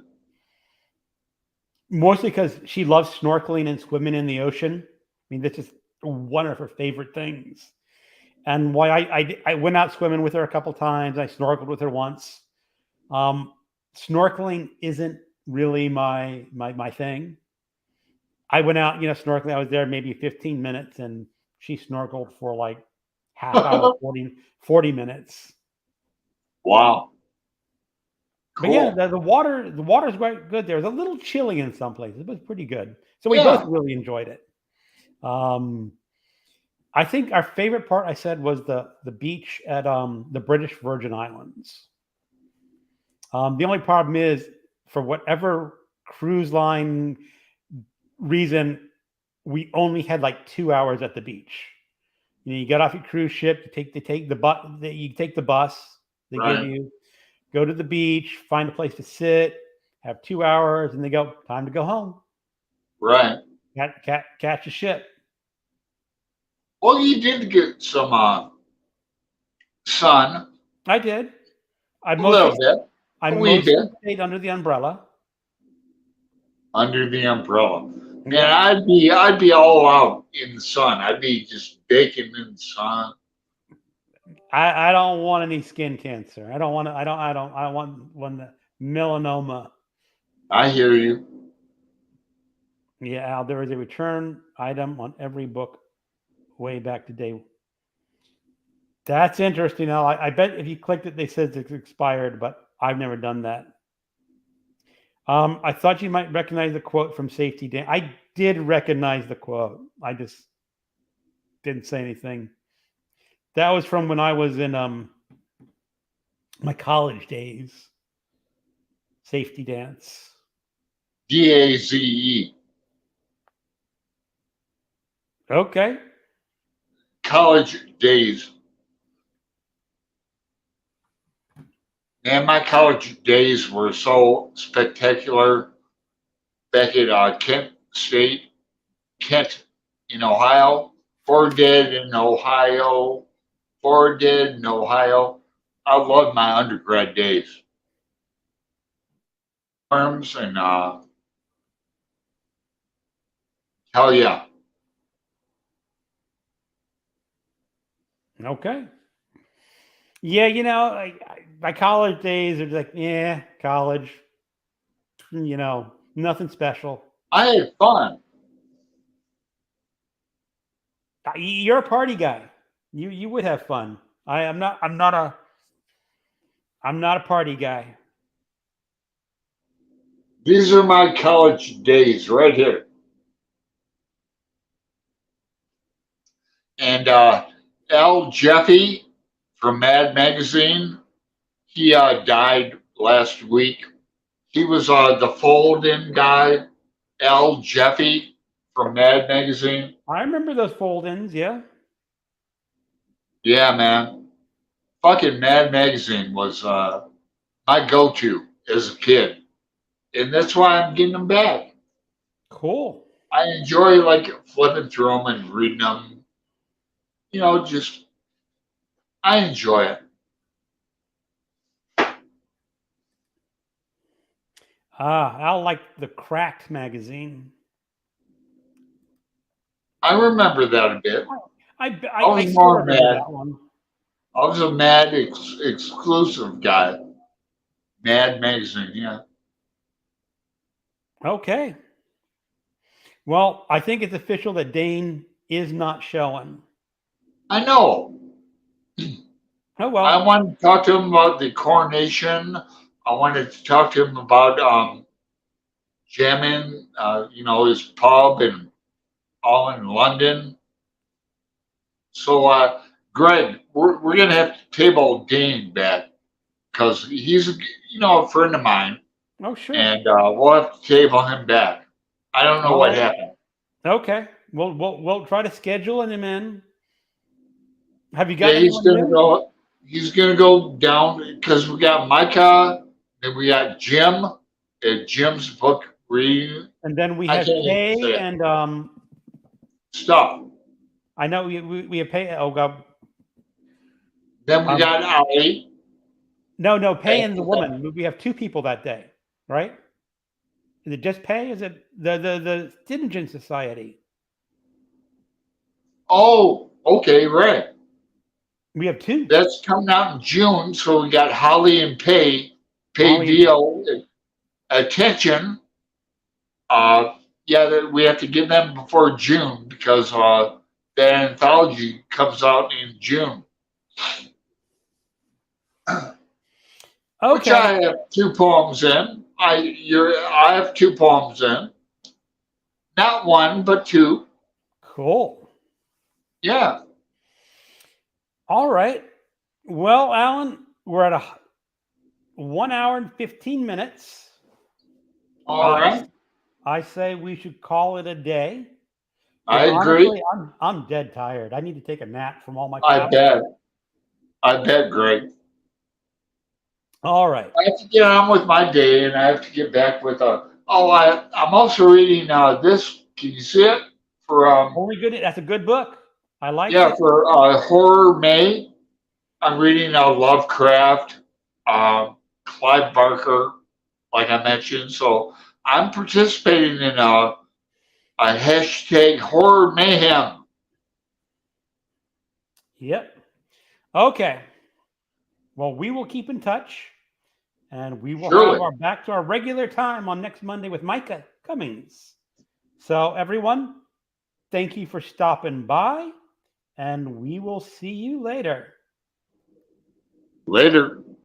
[SPEAKER 1] Mostly because she loves snorkeling and swimming in the ocean. I mean, that's just one of her favorite things. And why I went out swimming with her a couple times. I snorkeled with her once. Um, Snorkeling isn't really my thing. I went out, snorkeling. I was there maybe 15 minutes, and she snorkeled for like half hour, 40 minutes.
[SPEAKER 2] Wow.
[SPEAKER 1] But yeah,
[SPEAKER 2] Cool.
[SPEAKER 1] the water's quite good there. It was a little chilly in some places. It was pretty good. So we both
[SPEAKER 2] Yeah.
[SPEAKER 1] really enjoyed it. Um, I think our favorite part I said was the beach at the British Virgin Islands. The only problem is for whatever cruise line reason, we only had like 2 hours at the beach. You get off your cruise ship, you take the bus they give
[SPEAKER 2] Right.
[SPEAKER 1] you, go to the beach, find a place to sit, have 2 hours, and they go, time to go home.
[SPEAKER 2] Right.
[SPEAKER 1] Catch a ship.
[SPEAKER 2] Well, you did get some sun.
[SPEAKER 1] I did. I
[SPEAKER 2] A little
[SPEAKER 1] mostly
[SPEAKER 2] bit.
[SPEAKER 1] I
[SPEAKER 2] A wee
[SPEAKER 1] mostly
[SPEAKER 2] bit.
[SPEAKER 1] stayed under the umbrella.
[SPEAKER 2] Under the umbrella. Man,
[SPEAKER 1] Yep.
[SPEAKER 2] I'd be all out in the sun. I'd be just baking in the sun.
[SPEAKER 1] I don't want any skin cancer. I don't want to. I want one melanoma.
[SPEAKER 2] I hear you.
[SPEAKER 1] Yeah, Al, there is a return item on every book way back to day. That's interesting. Al, I bet if you clicked it, they said it's expired, but I've never done that. I thought you might recognize the quote from Safety Dan. I did recognize the quote. I just didn't say anything. That was from when I was in my college days. Safety dance.
[SPEAKER 2] DAZE.
[SPEAKER 1] Okay.
[SPEAKER 2] College days. Man, my college days were so spectacular back at Kent in Ohio, Fordhead in Ohio, Fordhead in Ohio. I loved my undergrad days. Arms and hell yeah.
[SPEAKER 1] Okay. Yeah, my college days are like, yeah, college. Nothing special.
[SPEAKER 2] I had fun.
[SPEAKER 1] You're a party guy. You would have fun. I'm not. I'm not a party guy.
[SPEAKER 2] These are my college days right here. And Al Jeffy from Mad Magazine, he died last week. He was the fold-in guy, Al Jeffy from Mad Magazine.
[SPEAKER 1] I remember those fold-ins. Yeah.
[SPEAKER 2] Yeah, man. Fucking Mad Magazine was my go-to as a kid. And that's why I'm getting them back.
[SPEAKER 1] Cool.
[SPEAKER 2] I enjoy like flipping through them and reading them. Just I enjoy it.
[SPEAKER 1] Al liked the Cracked magazine.
[SPEAKER 2] I remember that a bit. I
[SPEAKER 1] I
[SPEAKER 2] was
[SPEAKER 1] sort
[SPEAKER 2] more
[SPEAKER 1] of remember
[SPEAKER 2] mad.
[SPEAKER 1] that one.
[SPEAKER 2] I was a Mad exclusive guy. Mad magazine, yeah.
[SPEAKER 1] Okay. Well, I think it's official that Dane is not showing.
[SPEAKER 2] I know.
[SPEAKER 1] Oh
[SPEAKER 2] I
[SPEAKER 1] well.
[SPEAKER 2] wanted to talk to him about the coronation. I wanted to talk to him about jamming, his pub and all in London. So, Greg, we're gonna have to table Dane back because he's a friend of mine,
[SPEAKER 1] Oh sure.
[SPEAKER 2] and we'll have to table him back. I don't know
[SPEAKER 1] All
[SPEAKER 2] what
[SPEAKER 1] right.
[SPEAKER 2] happened.
[SPEAKER 1] Okay. We'll try to schedule him in. Have you got
[SPEAKER 2] Yeah,
[SPEAKER 1] anyone new?
[SPEAKER 2] He's gonna go down because we got Micah, then we got Jim at Jim's book reading.
[SPEAKER 1] And then we
[SPEAKER 2] I
[SPEAKER 1] have
[SPEAKER 2] can't even say
[SPEAKER 1] Pay
[SPEAKER 2] it.
[SPEAKER 1] and
[SPEAKER 2] Stuff.
[SPEAKER 1] I know we have Pay. Oh god.
[SPEAKER 2] Then we
[SPEAKER 1] Um,
[SPEAKER 2] got Ali.
[SPEAKER 1] no, Pay and the
[SPEAKER 2] And,
[SPEAKER 1] woman. We have two people that day, right? Is it just Pay? Is it the Styngin Society?
[SPEAKER 2] oh, okay, right.
[SPEAKER 1] We have two.
[SPEAKER 2] That's coming out in June, so we got Holly and Pay
[SPEAKER 1] Holly and Pay.
[SPEAKER 2] Veal attention. Yeah, that we have to give them before June because the anthology comes out in June. Which
[SPEAKER 1] Okay.
[SPEAKER 2] I have two poems in. I have two poems in. Not one, but two.
[SPEAKER 1] Cool.
[SPEAKER 2] Yeah.
[SPEAKER 1] All right. Well, Alan, we're at a 1 hour and 15 minutes.
[SPEAKER 2] All right.
[SPEAKER 1] I say we should call it a day.
[SPEAKER 2] I agree.
[SPEAKER 1] Honestly, I'm dead tired. I need to take a nap from all my
[SPEAKER 2] I
[SPEAKER 1] travel.
[SPEAKER 2] bet. I bet, Greg.
[SPEAKER 1] All right.
[SPEAKER 2] I have to get on with my day, and I have to get back with a. Oh, I'm also reading this. Can you see it? For
[SPEAKER 1] Only good. That's a good book. I like
[SPEAKER 2] yeah,
[SPEAKER 1] it.
[SPEAKER 2] for horror May. I'm reading Lovecraft, Clive Barker, like I mentioned. So I'm participating in a hashtag horror mayhem.
[SPEAKER 1] Yep. Okay. Well, we will keep in touch, and we will have
[SPEAKER 2] Surely.
[SPEAKER 1] our back to our regular time on next Monday with Micah Cummings. So, everyone, thank you for stopping by, and we will see you later.
[SPEAKER 2] Later.